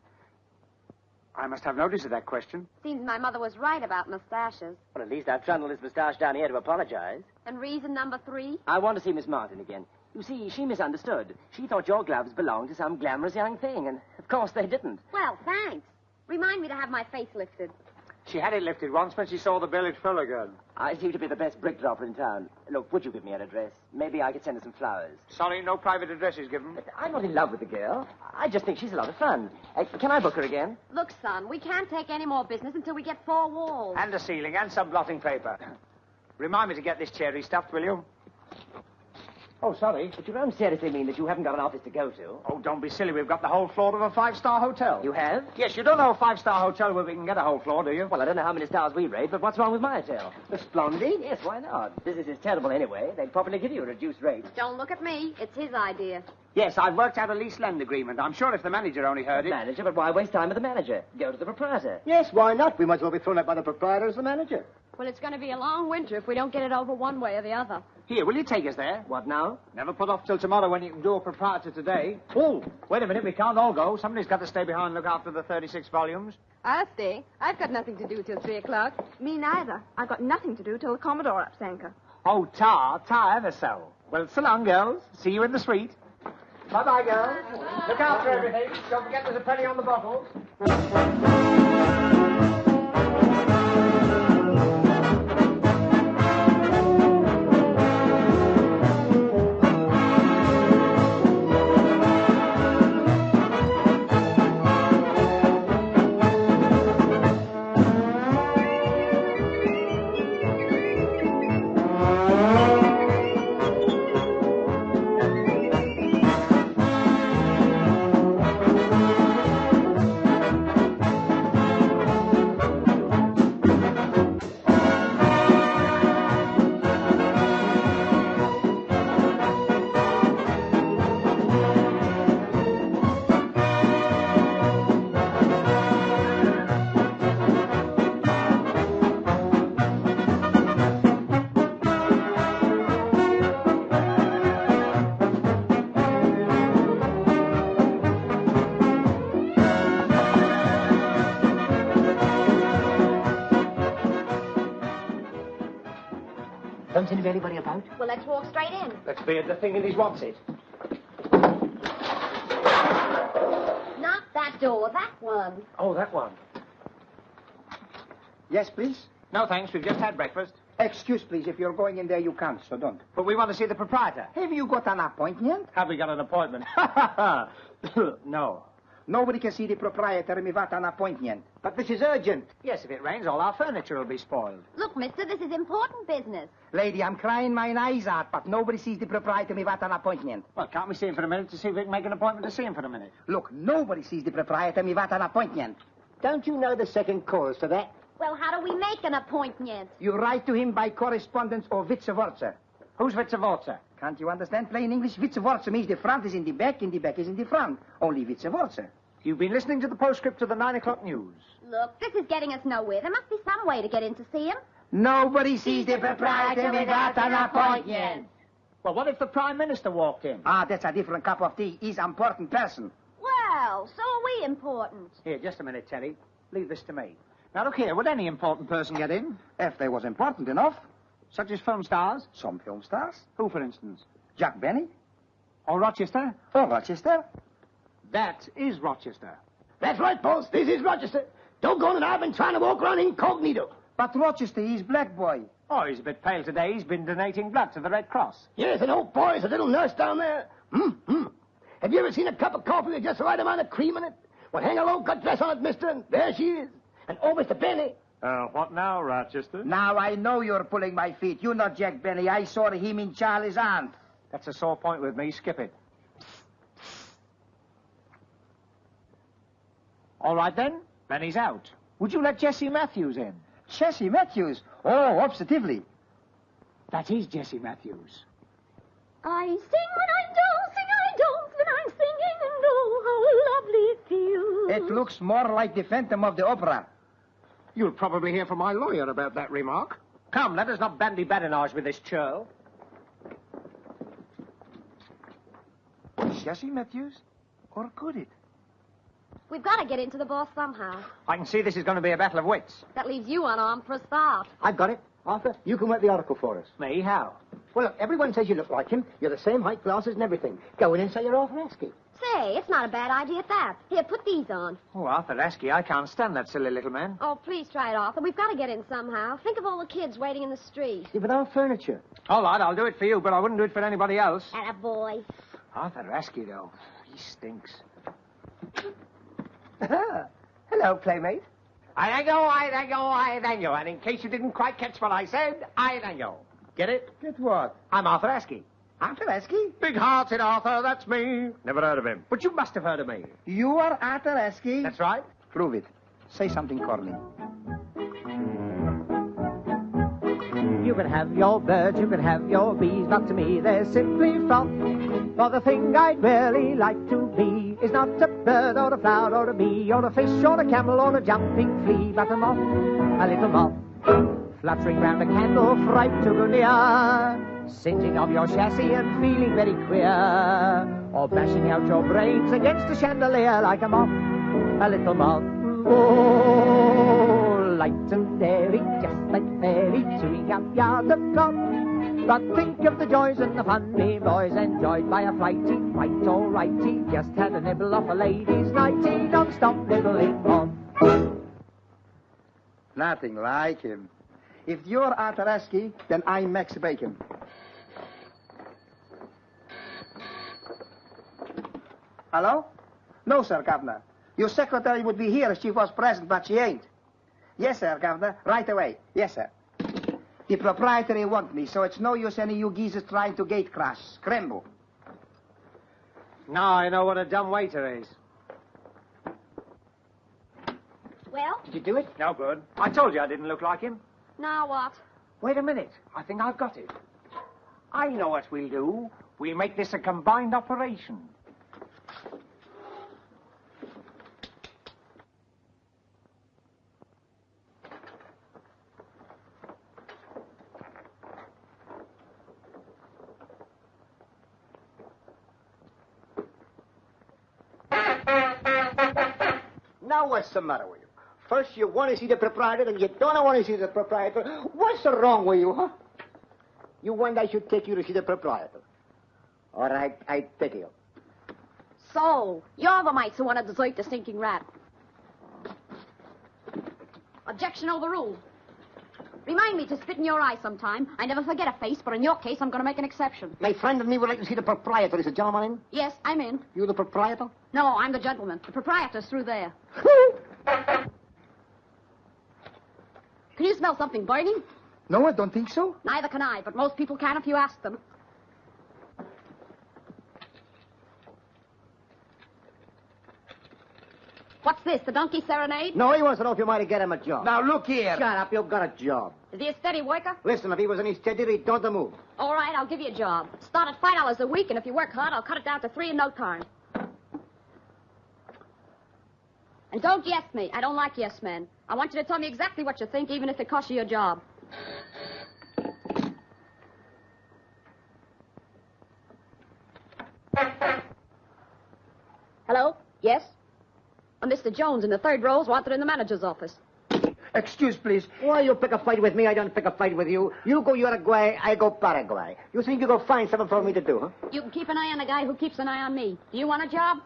I must have notice of that question. Seems my mother was right about mustaches. Well, at least I've trundled this moustache down here to apologize. And reason number 3? I want to see Miss Martin again. You see, she misunderstood. She thought your gloves belonged to some glamorous young thing, and of course they didn't. Well, thanks. Remind me to have my face lifted. She had it lifted once when she saw the bill it fell again. I seem to be the best brick dropper in town. Look, would you give me her address? Maybe I could send her some flowers. Sorry, no private addresses given. But I'm not in love with the girl. I just think she's a lot of fun. Can I book her again? Look, son, we can't take any more business until we get 4 walls. And a ceiling and some blotting paper. Remind me to get this cherry stuffed, will you? Oh, sorry, but you don't seriously mean that you haven't got an office to go to? Oh, don't be silly. We've got the whole floor of a 5-star hotel. You have? Yes, you don't know a 5-star hotel where we can get a whole floor, do you? Well, I don't know how many stars we rate, but what's wrong with my hotel? Splendid. Yes, why not? Business is terrible anyway. They'd probably give you a reduced rate. Don't look at me. It's his idea. Yes, I've worked out a lease-lend agreement. I'm sure if the manager only heard it... Manager? But why waste time with the manager? Go to the proprietor. Yes, why not? We might as well be thrown out by the proprietor as the manager. Well, it's going to be a long winter if we don't get it over one way or the other. Here, will you take us there? What now? Never put off till tomorrow when you can do a proprietor today. Oh, wait a minute. We can't all go. Somebody's got to stay behind and look after the 36 volumes. I'll stay. I've got nothing to do till 3 o'clock. Me neither. I've got nothing to do till the Commodore ups anchor. Oh, tar ever so. Well, so long, girls. See you in the suite. Bye-bye, girls. Look after everything. Don't forget there's a penny on the bottles. Don't seem to be anybody about. Well, let's walk straight in. Let's be at the thing in his what's-it. Not that door, that one. Oh, that one. Yes, please? No, thanks. We've just had breakfast. Excuse, please. If you're going in there, you can't, so don't. But we want to see the proprietor. Have you got an appointment? Have we got an appointment? No. Nobody can see the proprietor without an appointment. But this is urgent. Yes, if it rains, all our furniture will be spoiled. Look, mister, this is important business. Lady, I'm crying my eyes out, but nobody sees the proprietor without an appointment. Well, can't we see him for a minute to see if we can make an appointment to see him for a minute? Look, nobody sees the proprietor without an appointment. Don't you know the second chorus to that? Well, how do we make an appointment? You write to him by correspondence or vice versa. Who's vice versa? Can't you understand plain English? Vice versa means the front is in the back and the back is in the front. Only vice versa. You've been listening to the postscript of the 9 o'clock news. Look, this is getting us nowhere. There must be some way to get in to see him. Nobody sees the proprietor without an appointment. Well, what if the Prime Minister walked in? Ah, that's a different cup of tea. He's an important person. Well, so are we important. Here, just a minute, Terry. Leave this to me. Now, look here. Would any important person get in? If they was important enough. Such as film stars? Some film stars. Who, for instance? Jack Benny. Or Rochester? Or Rochester. That is Rochester. That's right, boss. This is Rochester. Doggone it, I've been trying to walk around incognito. But Rochester, he's black boy. Oh, he's a bit pale today. He's been donating blood to the Red Cross. Yes, and old boy's a little nurse down there. Have you ever seen a cup of coffee with just the right amount of cream in it? Well, hang a low-cut dress on it, mister, and there she is. And oh, Mr. Benny. What now, Rochester? Now I know you're pulling my feet. You're not Jack Benny. I saw him in Charlie's aunt. That's a sore point with me. Skip it. All right, then. Benny's out. Would you let Jessie Matthews in? Jessie Matthews? Oh, positively. That is Jessie Matthews. I sing when I don't, sing I don't when I'm singing, and oh, how lovely it feels. It looks more like the Phantom of the Opera. You'll probably hear from my lawyer about that remark. Come, let us not bandy badinage with this churl. Jessie Matthews? Or could it? We've got to get into the boss somehow. I can see this is going to be a battle of wits. That leaves you unarmed for a start. I've got it. Arthur, you can work the article for us. Me? How? Well, look, everyone says you look like him. You're the same height, glasses, and everything. Go in and say you're Arthur Askey. Say, it's not a bad idea at that. Here, put these on. Oh, Arthur Askey, I can't stand that silly little man. Oh, please try it, Arthur. We've got to get in somehow. Think of all the kids waiting in the street. Yeah, but our furniture. All right, I'll do it for you, but I wouldn't do it for anybody else. Attaboy. Arthur Askey, though, he stinks. Hello, playmate. I thank you. And in case you didn't quite catch what I said, I thank you. Get it? Get what? I'm Arthur Askey. Arthur Askey? Big-hearted Arthur, that's me. Never heard of him. But you must have heard of me. You are Arthur Askey? That's right. Prove it. Say something corny. You can have your birds, you can have your bees, but to me they're simply froth. For the thing I'd really like to be is not a bird or a flower or a bee or a fish or a camel or a jumping flea, but a moth, a little moth, fluttering round a candle, fright to go near, singeing of your chassis and feeling very queer, or bashing out your brains against a chandelier like a moth, a little moth. Oh, light and airy, just like fairy, chewing up yards of cloth. But think of the joys and the fun me boys enjoyed by a flighty, quite alrighty. Just had a nibble off a lady's nighty, non-stop nibbling on. Nothing like him. If you're Arthur Askey, then I'm Max Bacon. Hello? No, sir, Governor. Your secretary would be here if she was present, but she ain't. Yes, sir, Governor. Right away. Yes, sir. The proprietary want me, so it's no use any you geezers trying to gate crash. Scramble. Now I know what a dumb waiter is. Well? Did you do it? No good. I told you I didn't look like him. Now what? Wait a minute. I think I've got it. I know what we'll do. We'll make this a combined operation. Now, what's the matter with you? First you want to see the proprietor, and you don't want to see the proprietor. What's wrong with you, huh? You want I should take you to see the proprietor. All right, I take you. So, you're the mites who want to desert the stinking rat. Objection overruled. Remind me to spit in your eye sometime. I never forget a face, but in your case, I'm going to make an exception. My friend and me would like to see the proprietor. Is the gentleman in? Yes, I'm in. You the proprietor? No, I'm the gentleman. The proprietor's through there. Can you smell something burning? No, I don't think so. Neither can I, but most people can if you ask them. What's this, the donkey serenade? No, he wants to know if you might get him a job. Now, look here. Shut up, you've got a job. Is he a steady worker? Listen, if he was any steadier, he'd don't move. All right, I'll give you a job. Start at $5 a week, and if you work hard, I'll cut it down to $3 in no time. And don't yes me. I don't like yes men. I want you to tell me exactly what you think, even if it costs you your job. Hello? Yes? Mr. Jones in the third row is wanted in the manager's office. Excuse, please. Why you pick a fight with me? I don't pick a fight with you. You go Uruguay, I go Paraguay. You think you go find something for me to do, huh? You can keep an eye on the guy who keeps an eye on me. Do you want a job?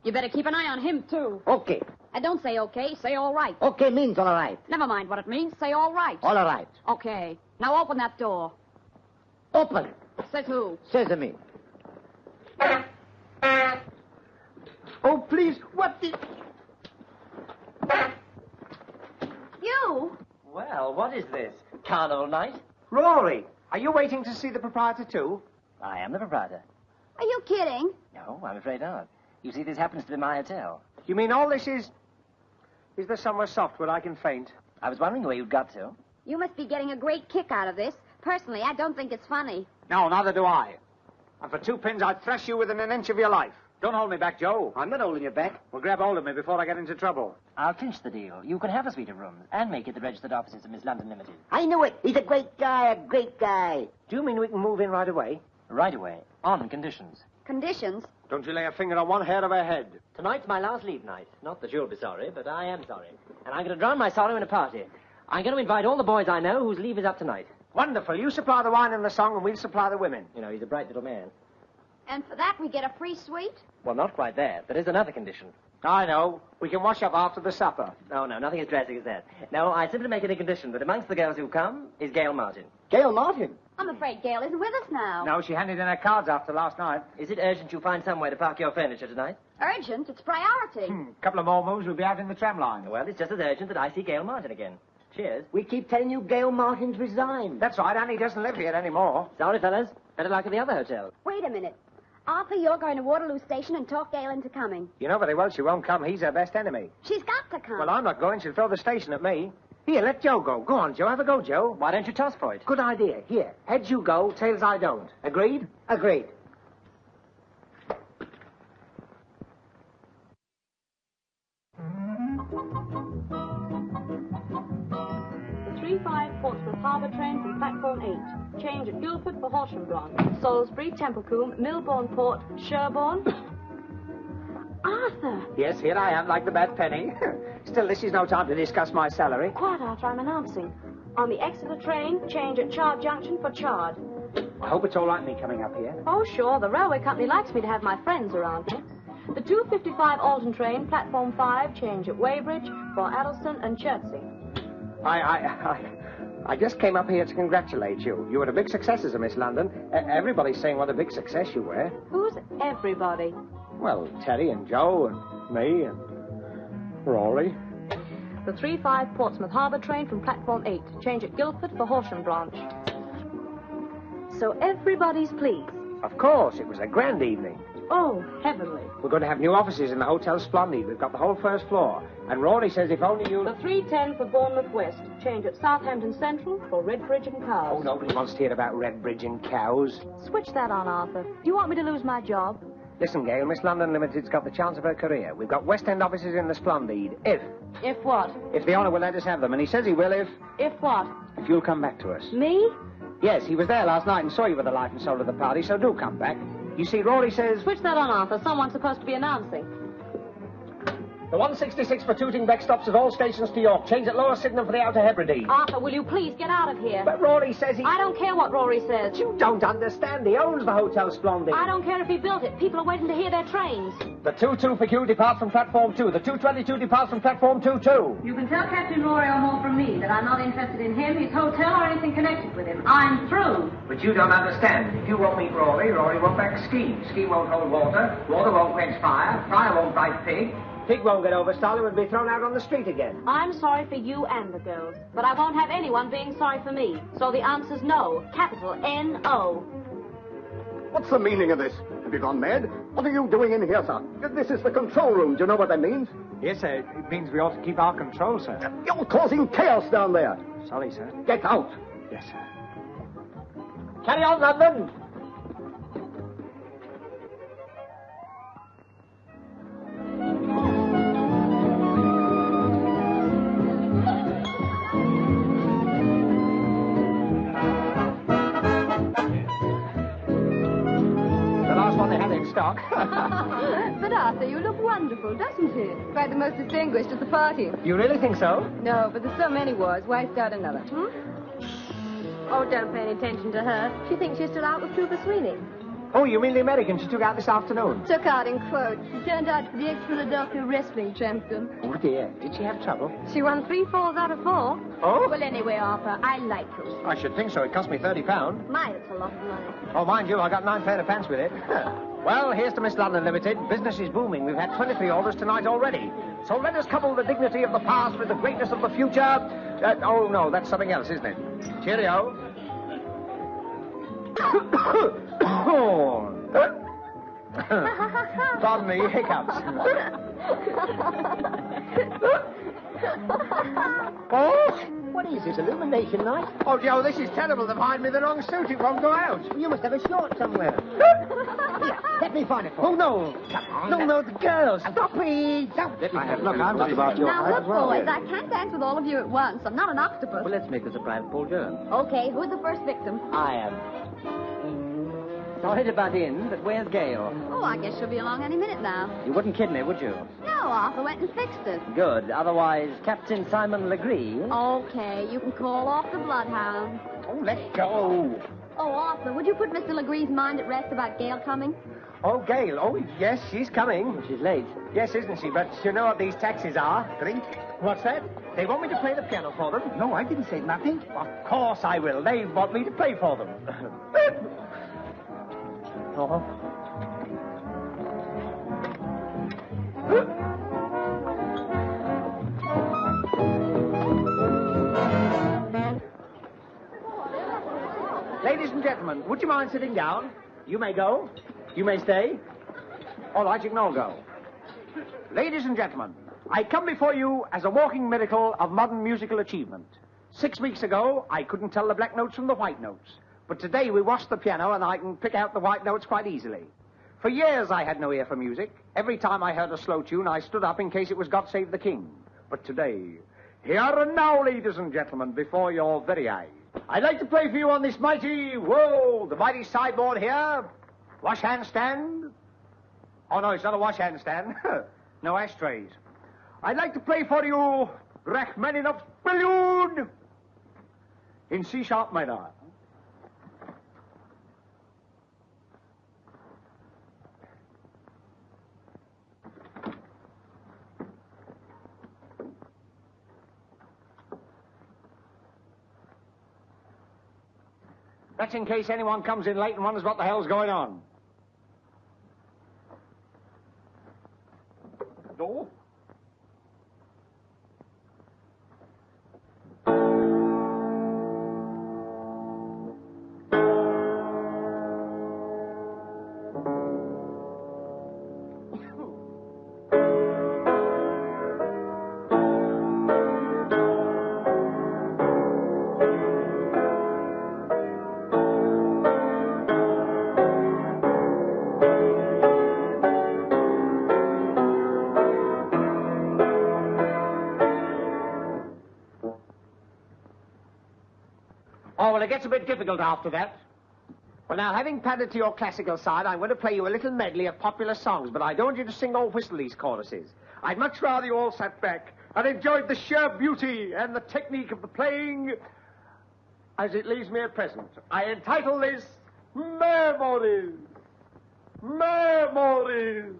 You better keep an eye on him, too. Okay. And don't say okay, say all right. Okay means all right. Never mind what it means, say all right. All right. Okay. Now open that door. Open. Says who? Sesame. Oh, please, what the... You? Well, what is this? Carnival night? Rory, are you waiting to see the proprietor, too? I am the proprietor. Are you kidding? No, I'm afraid not. You see, this happens to be my hotel. You mean all this is... Is there somewhere soft where I can faint? I was wondering where you'd got to. You must be getting a great kick out of this. Personally, I don't think it's funny. No, neither do I. And for 2 pins, I'd thrash you within an inch of your life. Don't hold me back, Joe. I'm not holding you back. Well, grab hold of me before I get into trouble. I'll clinch the deal. You can have a suite of rooms and make it the registered offices of Miss London Ltd. I knew it. He's a great guy, a great guy. Do you mean we can move in right away? Right away, on conditions. Conditions? Don't you lay a finger on one hair of her head. Tonight's my last leave night. Not that you'll be sorry, but I am sorry. And I'm going to drown my sorrow in a party. I'm going to invite all the boys I know whose leave is up tonight. Wonderful. You supply the wine and the song, and we'll supply the women. You know, he's a bright little man. And for that, we get a free suite? Well, not quite there. There is another condition. I know. We can wash up after the supper. Oh, no, nothing as drastic as that. No, I simply make it a condition that amongst the girls who come is Gail Martin. Gail Martin? I'm afraid Gail isn't with us now. No, she handed in her cards after last night. Is it urgent you find somewhere to park your furniture tonight? Urgent? It's priority. Couple of more moves, we'll be out in the tram line. Well, it's just as urgent that I see Gail Martin again. Cheers. We keep telling you Gail Martin's resigned. That's right, Annie doesn't live here anymore. Sorry, fellas. Better luck at the other hotel. Wait a minute. Arthur, you're going to Waterloo Station and talk Gail into coming. You know very well she won't come. He's her best enemy. She's got to come. Well, I'm not going. She'll throw the station at me. Here, let Joe go. Go on, Joe. Have a go, Joe. Why don't you toss for it? Good idea. Here, heads you go, tails I don't. Agreed? Agreed. The 3-5 Portsmouth Harbour train from platform 8. Change at Guildford for Horsham Bronze. Salisbury, Templecombe, Milbourne Port, Sherborne. Arthur! Yes, here I am, like the bad penny. Still, this is no time to discuss my salary. Quiet, Arthur, I'm announcing. On the Exeter train, change at Chard Junction for Chard. I hope it's all right me coming up here. Oh, sure, the railway company likes me to have my friends around me. The 2:55 Alton train, platform 5, change at Weybridge for Addleston and Chertsey. I just came up here to congratulate you. You were a big success as a Miss London. Everybody's saying what a big success you were. Who's everybody? Well, Terry and Joe and me and Rory. The 3-5 Portsmouth Harbour train from platform 8. Change at Guildford for Horsham Branch. So everybody's pleased. Of course, it was a grand evening. Oh, heavenly. We're going to have new offices in the Hotel Splendid. We've got the whole first floor. And Rory says if only you... The 3:10 for Bournemouth West. Change at Southampton Central for Redbridge and Cows. Oh, nobody wants to hear about Redbridge and cows. Switch that on, Arthur. Do you want me to lose my job? Listen, Gail, Miss London Limited's got the chance of her career. We've got West End offices in the Splendid. If what? If the owner will let us have them. And he says he will If what? If you'll come back to us. Me? Yes, he was there last night and saw you with the life and soul of the party, so do come back. You see, Rory says... Switch that on, Arthur. Someone's supposed to be announcing. The 166 for Tooting Beck stops at all stations to York. Change at Lower Sydenham for the Outer Hebrides. Arthur, will you please get out of here? But Rory says he... I don't care what Rory says. You don't understand. He owns the Hotel Splendid. I don't care if he built it. People are waiting to hear their trains. The 22 for Q departs from platform 2. The 222 departs from platform 2-2. You can tell Captain Rory O'More from me that I'm not interested in him, his hotel, or anything connected with him. I'm through. But you don't understand. If you won't meet Rory, Rory won't back ski. Ski won't hold water. Water won't quench fire. Fire won't bite pig. Pig won't get over Stalin and be thrown out on the street again. I'm sorry for you and the girls, but I won't have anyone being sorry for me. So the answer's no. Capital N-O. What's the meaning of this? Have you gone mad? What are you doing in here, sir? This is the control room. Do you know what that means? Yes, sir. It means we ought to keep our control, sir. You're causing chaos down there. Sorry, sir. Get out. Yes, sir. Carry on, London. Stock. But Arthur, you look wonderful, doesn't he? Quite the most distinguished at the party. You really think so? No, but there's so many wars. Why start another? Oh, don't pay any attention to her. She thinks she's still out with Trooper Sweeney. Oh, you mean the American she took out this afternoon? Took out in quotes. She turned out to be the ex-Philadelphia wrestling champion. Oh, dear. Did she have trouble? She won 3 falls out of 4. Oh? Well, anyway, Arthur, I like her. I should think so. It cost me £30. My, it's a lot of money. Oh, mind you, I got 9 pair of pants with it. Well, here's to Miss London Limited. Business is booming. We've had 23 orders tonight already. So let us couple the dignity of the past with the greatness of the future. Oh, no, that's something else, isn't it? Cheerio. Pardon me, hiccups. Oh? What is this, illumination night? Oh, Joe, this is terrible. They find me the wrong suit. It won't go out. You must have a short somewhere. Here, let me find it for you. Oh, no. Come on. No, the girls. Stop it. Stop. Look, I'm just about your Now, height look, as well. boys, I can't dance with all of you at once. I'm not an octopus. Well, let's make this a private pool girl. Okay, who's the first victim? I am. Sorry to butt in, but where's Gail? Oh, I guess she'll be along any minute now. You wouldn't kid me, would you? No, Arthur went and fixed it. Good. Otherwise, Captain Simon Legree. Okay, you can call off the bloodhound. Oh, let go. Oh, Arthur, would you put Mr. Legree's mind at rest about Gail coming? Oh, Gail. Oh, yes, she's coming. She's late. Yes, isn't she? But you know what these taxis are. Drink? What's that? They want me to play the piano for them. No, I didn't say nothing. Of course I will. They want me to play for them. Oh. Ladies and gentlemen, would you mind sitting down? You may go. You may stay. All right, you can all go. Ladies and gentlemen, I come before you as a walking miracle of modern musical achievement. 6 weeks ago, I couldn't tell the black notes from the white notes. But today we washed the piano and I can pick out the white notes quite easily. For years I had no ear for music. Every time I heard a slow tune, I stood up in case it was God Save the King. But today, here and now, ladies and gentlemen, before your very eyes, I'd like to play for you on this mighty, the mighty sideboard here. Wash hand stand. Oh, no, it's not a wash hand stand. No ashtrays. I'd like to play for you Rachmaninoff's Prelude in C-sharp minor. That's in case anyone comes in late and wonders what the hell's going on. No? Oh, well, it gets a bit difficult after that. Well, now, having padded to your classical side, I'm going to play you a little medley of popular songs, but I don't want you to sing or whistle these choruses. I'd much rather you all sat back and enjoyed the sheer beauty and the technique of the playing as it leaves me at present. I entitle this Memories. Memories.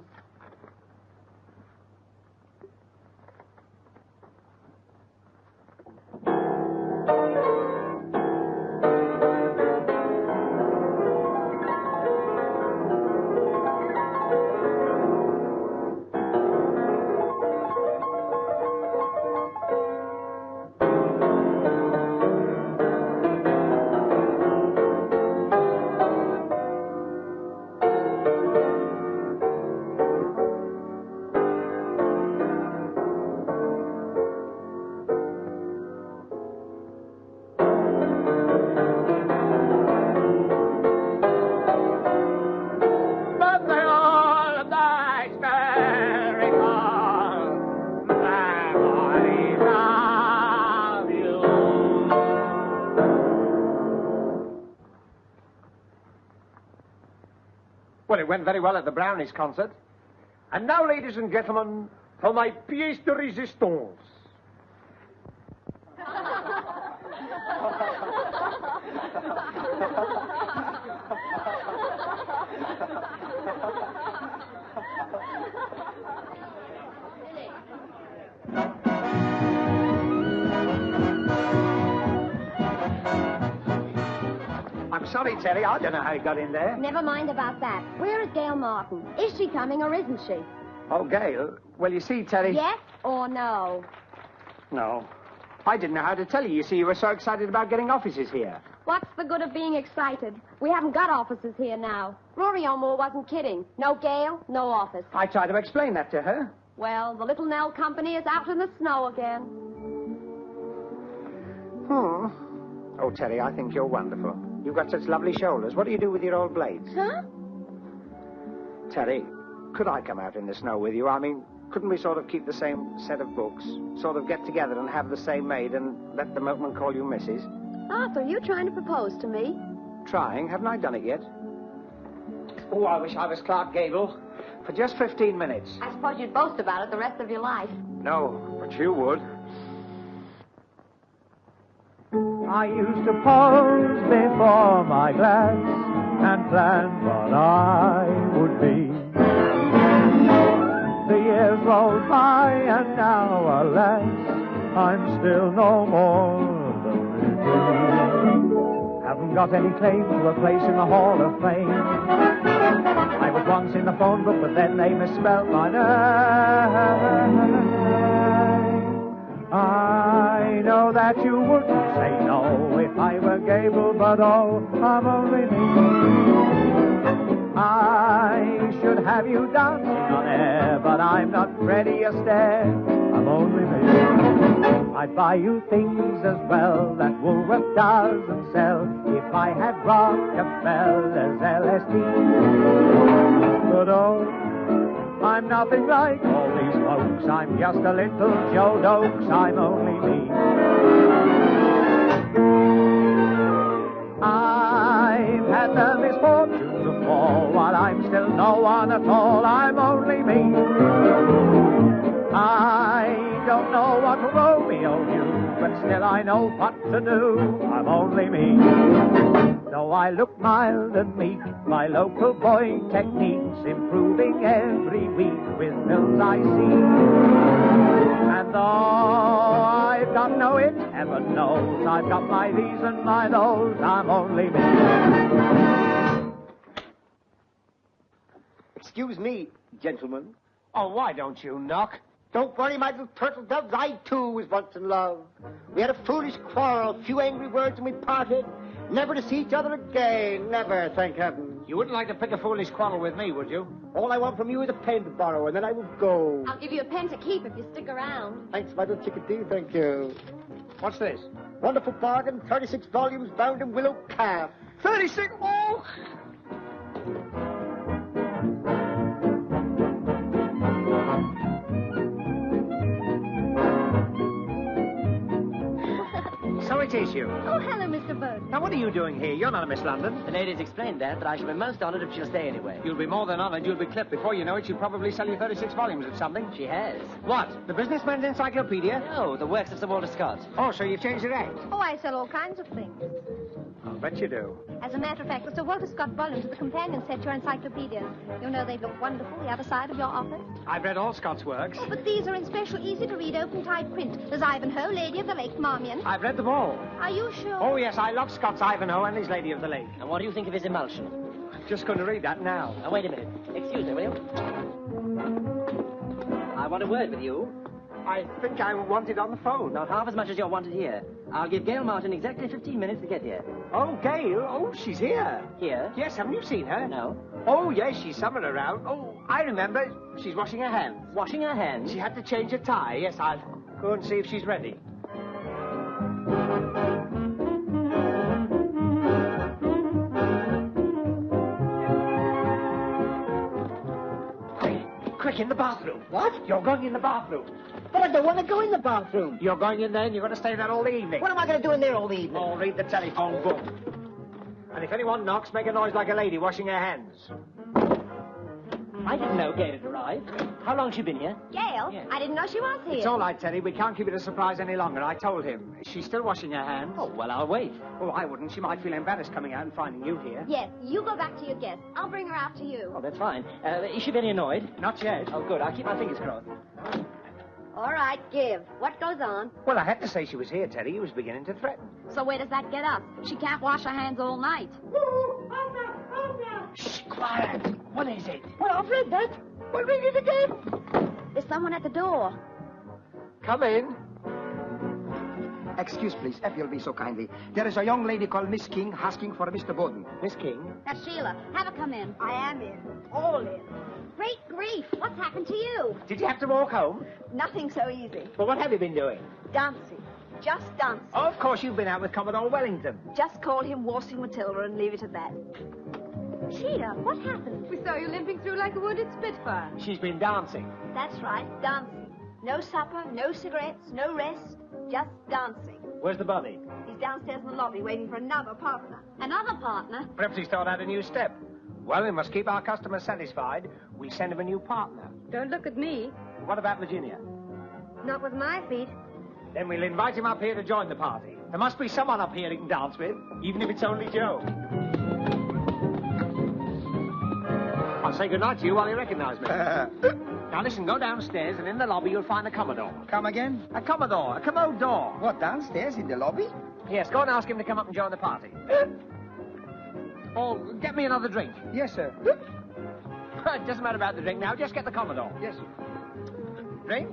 Well, it went very well at the Brownies concert. And now, ladies and gentlemen, for my pièce de résistance. I'm sorry, Terry. I don't know how you got in there. Never mind about that. Where is Gail Martin? Is she coming or isn't she? Oh, Gail. Well, you see, Terry... Yes or no? No. I didn't know how to tell you. You see, you were so excited about getting offices here. What's the good of being excited? We haven't got offices here now. Rory O'More wasn't kidding. No Gail, no office. I tried to explain that to her. Well, the Little Nell Company is out in the snow again. Oh, Terry, I think you're wonderful. You've got such lovely shoulders. What do you do with your old blades? Huh? Terry, could I come out in the snow with you? I mean, couldn't we sort of keep the same set of books? Sort of get together and have the same maid and let the milkman call you Mrs.? Arthur, you trying to propose to me? Trying? Haven't I done it yet? Oh, I wish I was Clark Gable. For just 15 minutes. I suppose you'd boast about it the rest of your life. No, but you would. I used to pose before my glass and plan what I would be. The years rolled by and now, alas, I'm still no more than me. Haven't got any claim to a place in the Hall of Fame. I was once in the phone book, but then they misspelled my name. I know that you wouldn't say no if I were Gable, but oh, I'm only me. I should have you dancing on air, but I'm not Freddie Astaire. I'm only me. I'd buy you things as well that Woolworth doesn't sell if I had Rockefeller's LSD. But oh, I'm nothing like all these folks. I'm just a little Joe Dokes. I'm only me. I've had the misfortune to fall while I'm still no one at all. I'm only me. I don't know what Romeo knew, but still I know what to do. I'm only me. Though I look mild and meek, my local boy techniques improving every week with films I see. And though I've got no it, heaven knows I've got my these and my those. I'm only me. Excuse me, gentlemen. Oh, why don't you knock? Don't worry, my little turtle doves. I, too, was once in love. We had a foolish quarrel, a few angry words, and we parted. Never to see each other again. Never, thank heaven. You wouldn't like to pick a foolish quarrel with me, would you? All I want from you is a pen to borrow, and then I will go. I'll give you a pen to keep if you stick around. Thanks, my little chickadee, thank you. What's this? Wonderful bargain, 36 volumes bound in willow calf. 36? Oh! it is you. Oh, hello, Mr. Bowden. Now, what are you doing here? You're not a Miss London. The lady's explained that, but I shall be most honoured if she'll stay anyway. You'll be more than honoured. You'll be clipped. Before you know it, she'll probably sell you 36 volumes of something. She has. What? The Businessman's Encyclopedia? No, the works of Sir Walter Scott. Oh, so you've changed your act? Oh, I sell all kinds of things. I'll bet you do. As a matter of fact, the Sir Walter Scott volumes of the Companion set your encyclopedias. You know they look wonderful, the other side of your office. I've read all Scott's works. Oh, but these are in special, easy-to-read, open-type print. There's Ivanhoe, Lady of the Lake, Marmion. I've read them all. Are you sure? Oh, yes, I love Scott's Ivanhoe and his Lady of the Lake. And what do you think of his emulsion? Just going to read that now. Now, wait a minute. Excuse me, will you? I want a word with you. I think I want it on the phone. Not half as much as you're wanted here. I'll give Gail Martin exactly 15 minutes to get here. Oh, Gail? Oh, she's here. Here? Yes, haven't you seen her? No. Oh, yes, she's somewhere around. Oh, I remember. She's washing her hands. Washing her hands? She had to change her tie. Yes, I'll go and see if she's ready. Quick, in the bathroom. What? You're going in the bathroom. But I don't want to go in the bathroom. You're going in there and you're going to stay there all the evening. What am I going to do in there all the evening? Oh, read the telephone book. And if anyone knocks, make a noise like a lady washing her hands. I didn't know Gail had arrived. How long has she been here? Gail? Yeah. I didn't know she was here. It's all right, Terry. We can't keep it a surprise any longer. I told him. She's still washing her hands. Oh, well, I'll wait. Oh, I wouldn't. She might feel embarrassed coming out and finding you here. Yes, you go back to your guest. I'll bring her out to you. Oh, that's fine. Is she very annoyed? Not yet. Oh, good. I'll keep my fingers crossed. All right, give. What goes on? Well, I had to say she was here, Terry. He was beginning to threaten. So where does that get us? She can't wash her hands all night. Shh, quiet. What is it? Well, I've read that. Well, read it again. There's someone at the door. Come in. Excuse, please, if you'll be so kindly. There is a young lady called Miss King asking for Mr. Bowden. Miss King? That's Sheila. Have her come in. I am in. All in. Great grief, what's happened to you? Did you have to walk home? Nothing so easy. Well, what have you been doing? Dancing. Just dancing. Oh, of course you've been out with Commodore Wellington. Just call him Waltzing Matilda and leave it at that. Sheila, what happened? We saw you limping through like a wounded Spitfire. She's been dancing. That's right, dancing. No supper, no cigarettes, no rest. Just dancing. Where's the body? He's downstairs in the lobby waiting for another partner. Another partner? Perhaps he's thought out a new step. Well, we must keep our customers satisfied. We send him a new partner. Don't look at me. What about Virginia? Not with my feet. Then we'll invite him up here to join the party. There must be someone up here he can dance with, even if it's only Joe. I'll say goodnight to you while you recognize me. Now listen, go downstairs and in the lobby you'll find a Commodore. Come again? A Commodore, a commode door. What, downstairs in the lobby? Yes, go and ask him to come up and join the party. Oh, get me another drink. Yes, sir. It doesn't matter about the drink now, just get the Commodore. Yes, sir. Drink?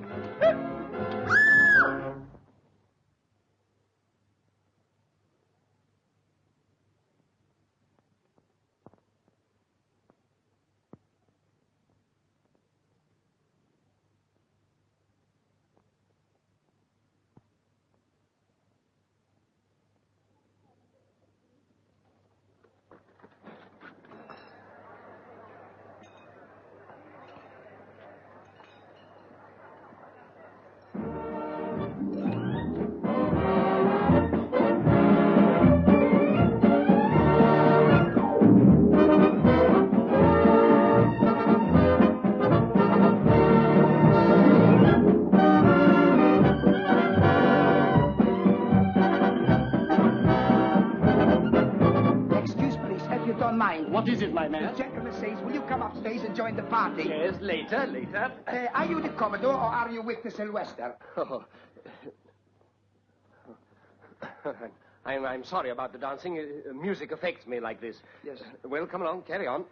What is it, my man? The gentleman says, will you come upstairs and join the party? Yes, later. Are you the Commodore or are you with the Sylvester? Oh. I'm sorry about the dancing. Music affects me like this. Yes. Well, come along, carry on.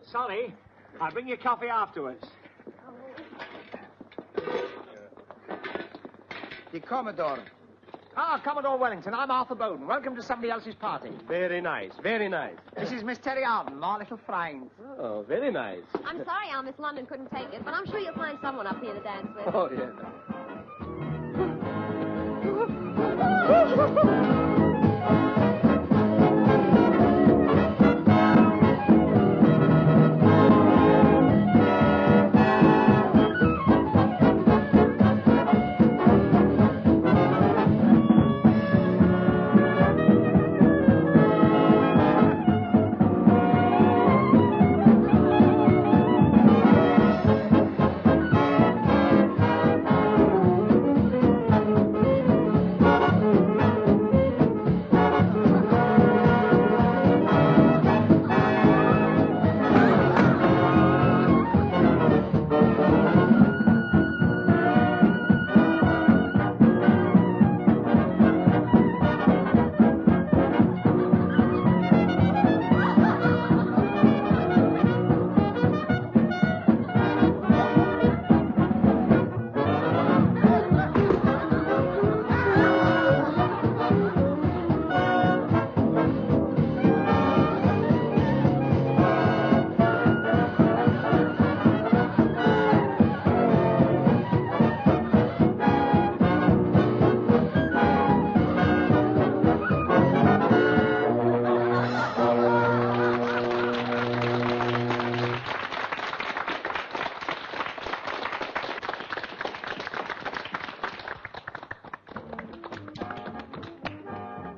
Sorry, I'll bring you coffee afterwards. The Commodore. Ah, Commodore Wellington, I'm Arthur Bowden. Welcome to somebody else's party. Very nice, very nice. This is Miss Terry Arden, my little friend. Oh, very nice. I'm sorry our Miss London couldn't take it, but I'm sure you'll find someone up here to dance with. Oh, yeah.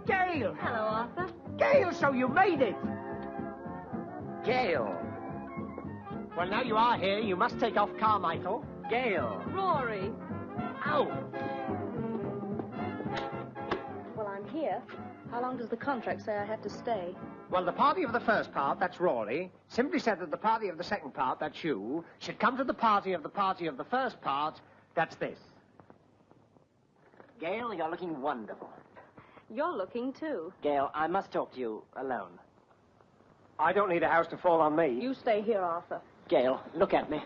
Gail! Hello, Arthur. Gail, so you made it! Gail. Well, now you are here, you must take off Carmichael. Gail. Rory. Ow! Well, I'm here. How long does the contract say I have to stay? Well, the party of the first part, that's Rory, simply said that the party of the second part, that's you, should come to the party of the first part, that's this. Gail, you're looking wonderful. You're looking, too. Gail, I must talk to you alone. I don't need a house to fall on me. You stay here, Arthur. Gail, look at me.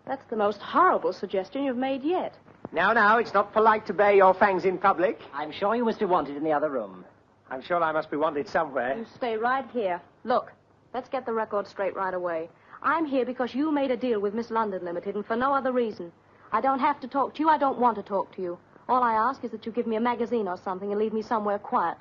That's the most horrible suggestion you've made yet. Now, it's not polite to bare your fangs in public. I'm sure you must be wanted in the other room. I'm sure I must be wanted somewhere. You stay right here. Look, let's get the record straight right away. I'm here because you made a deal with Miss London Ltd. and for no other reason. I don't have to talk to you. I don't want to talk to you. All I ask is that you give me a magazine or something and leave me somewhere quiet.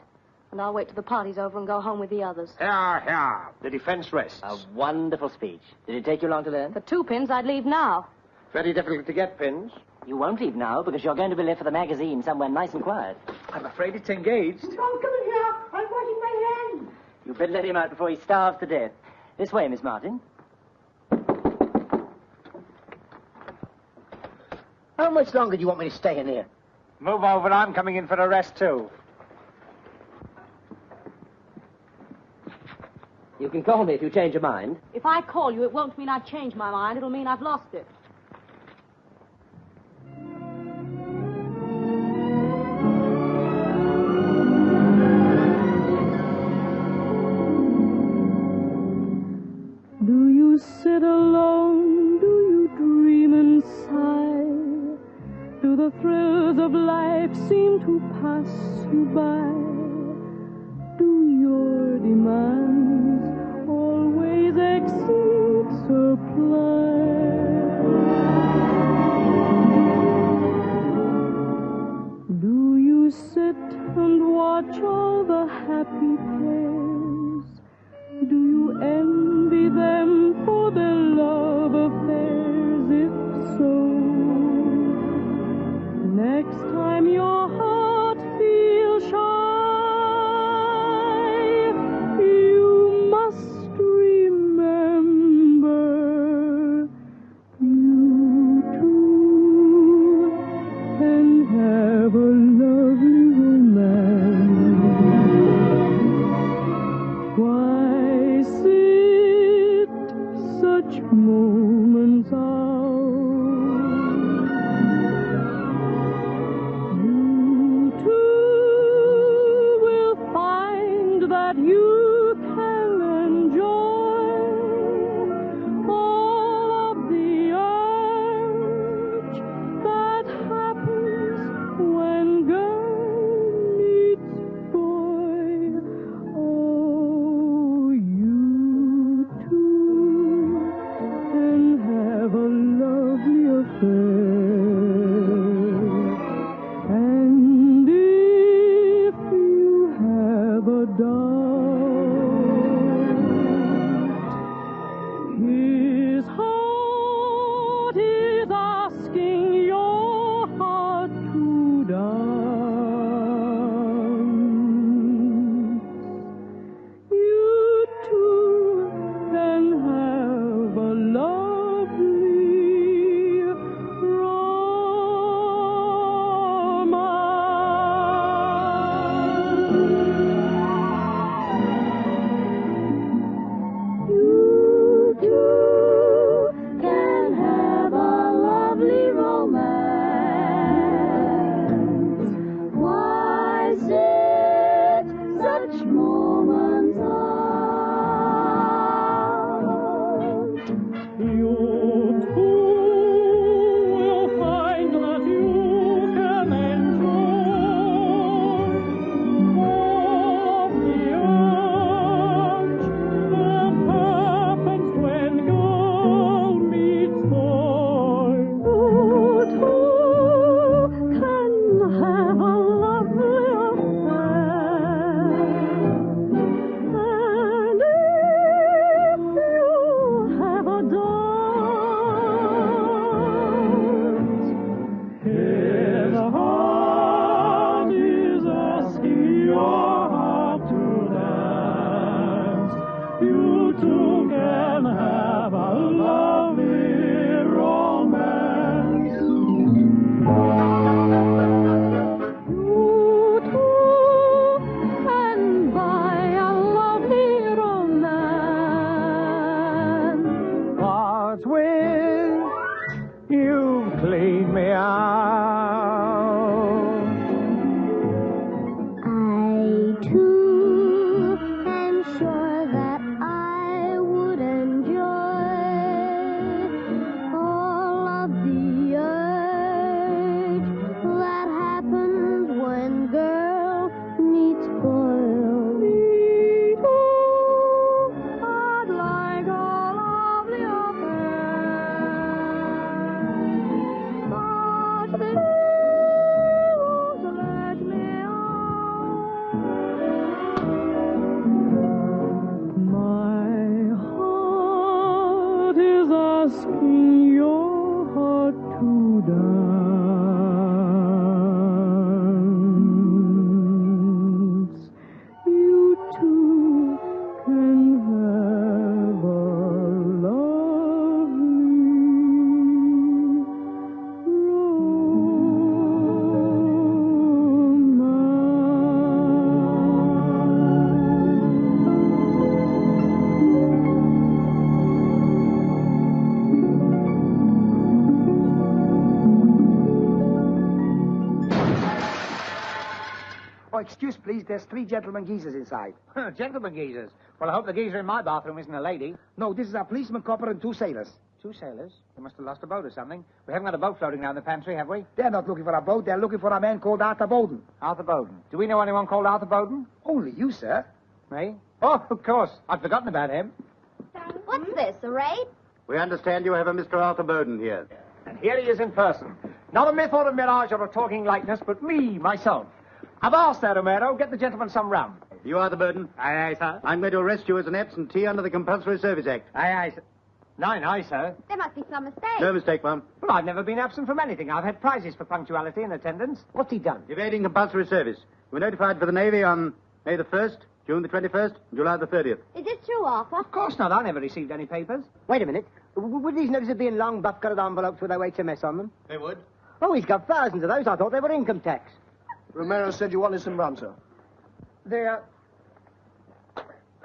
And I'll wait till the party's over and go home with the others. Here. The defense rests. A wonderful speech. Did it take you long to learn? For 2 pins, I'd leave now. Very difficult to get pins. You won't leave now because you're going to be left for the magazine somewhere nice and quiet. I'm afraid it's engaged. Don't come in here. I'm washing my hands. You better let him out before he starves to death. This way, Miss Martin. How much longer do you want me to stay in here? Move over, I'm coming in for a rest, too. You can call me if you change your mind. If I call you, it won't mean I've changed my mind. It'll mean I've lost it. Do you sit alone? Do you dream and sigh? Do the thrills of life seem to pass you by? Do your demands always exceed supply? Do you sit and watch all the happy pairs? Do you envy them for their love affairs? If so, next time your heart feels shy, you must remember you too can have a lovely romance. Why sit such moments out? You clean me out. I, too, am sure that I would enjoy all of the urge that happens when girl meets boy. Me too, I'd like all of the affairs, but they won't let me My heart is asking your heart to dance. You too can have a Oh, excuse, please. There's 3 gentlemen geezers inside. Gentlemen geezers. Well, I hope the geezer in my bathroom isn't a lady. No, this is a policeman, copper, and 2 sailors. 2 sailors? They must have lost a boat or something. We haven't got a boat floating down the pantry, have we? They're not looking for a boat. They're looking for a man called Arthur Bowden. Arthur Bowden. Do we know anyone called Arthur Bowden? Only you, sir. Me? Oh, of course. I'd forgotten about him. What's this, a raid? We understand you have a Mr. Arthur Bowden here. And here he is in person. Not a myth or a mirage or a talking likeness, but me, myself. Avast there, Romero. Get the gentleman some rum. You are the Bowden? Aye, aye, sir. I'm going to arrest you as an absentee under the Compulsory Service Act. Aye, aye, sir. Aye, aye, sir. There must be some mistake. No mistake, ma'am. Well, I've never been absent from anything. I've had prizes for punctuality and attendance. What's he done? Evading compulsory service. You were notified for the Navy on May the 1st, June the 21st, and July the 30th. Is this true, Arthur? Of course not. I never received any papers. Wait a minute. Would these notices being long buff-coloured envelopes with their HMS on them? They would. Oh, he's got thousands of those. I thought they were income tax. Romero said you wanted some rum, sir. They're... You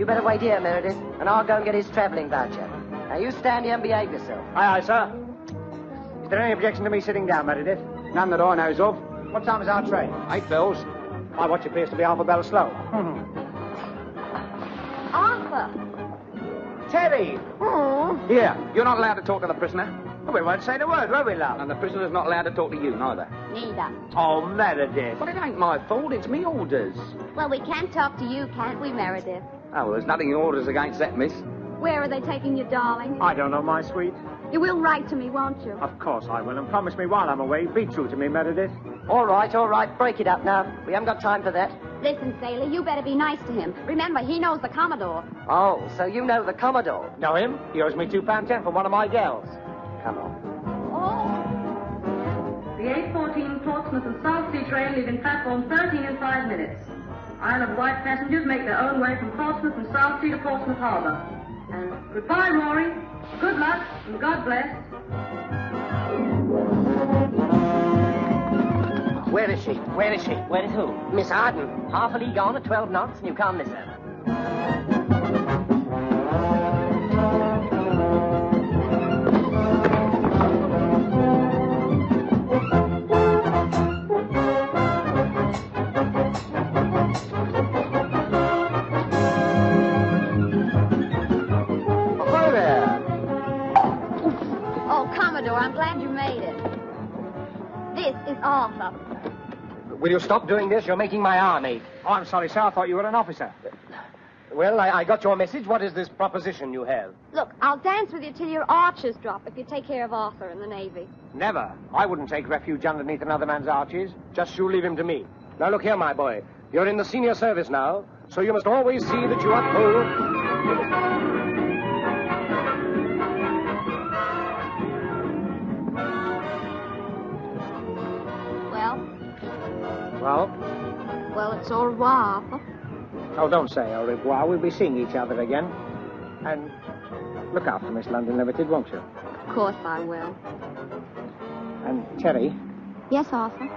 better wait here, Meredith, and I'll go and get his travelling voucher. Now, you stand here and behave yourself. Aye, aye, sir. Is there any objection to me sitting down, Meredith? None that I knows of. What time is our train? 8 bells. My watch appears to be half a bell slow. Arthur! Terry! Here, you're not allowed to talk to the prisoner. Well, we won't say the word, won't we, love? And the prisoner's not allowed to talk to you, neither. Neither. Oh, Meredith. But it ain't my fault, it's me orders. Well, we can talk to you, can't we, Meredith? Oh, well, there's nothing in orders against that, miss. Where are they taking you, darling? I don't know, my sweet. You will write to me, won't you? Of course I will, and promise me while I'm away, be true to me, Meredith. All right. Break it up now. We haven't got time for that. Listen, sailor, you better be nice to him. Remember, he knows the Commodore. Oh, so you know the Commodore. Know him? He owes me £2.10 for one of my gals. Come on. The 8:14 Portsmouth and South Sea train leaving platform 13 in 5 minutes. Isle of Wight passengers make their own way from Portsmouth and South Sea to Portsmouth Harbour. And goodbye, Rory. Good luck, and God bless. Where is she? Where is she? Where is who? Miss Arden. Half a league on at 12 knots, and you can't miss her. I'm glad you made it. This is Arthur. Will you stop doing this? You're making my arm ache. Oh, I'm sorry, sir. I thought you were an officer. Well, I got your message. What is this proposition you have? Look, I'll dance with you till your arches drop if you take care of Arthur in the Navy. Never. I wouldn't take refuge underneath another man's arches. Just you leave him to me. Now, look here, my boy. You're in the senior service now, so you must always see that you uphold... Well? Well, it's au revoir, Arthur. Oh, don't say au revoir. We'll be seeing each other again. And look after Miss London Ltd, won't you? Of course I will. And Terry, Yes, Arthur?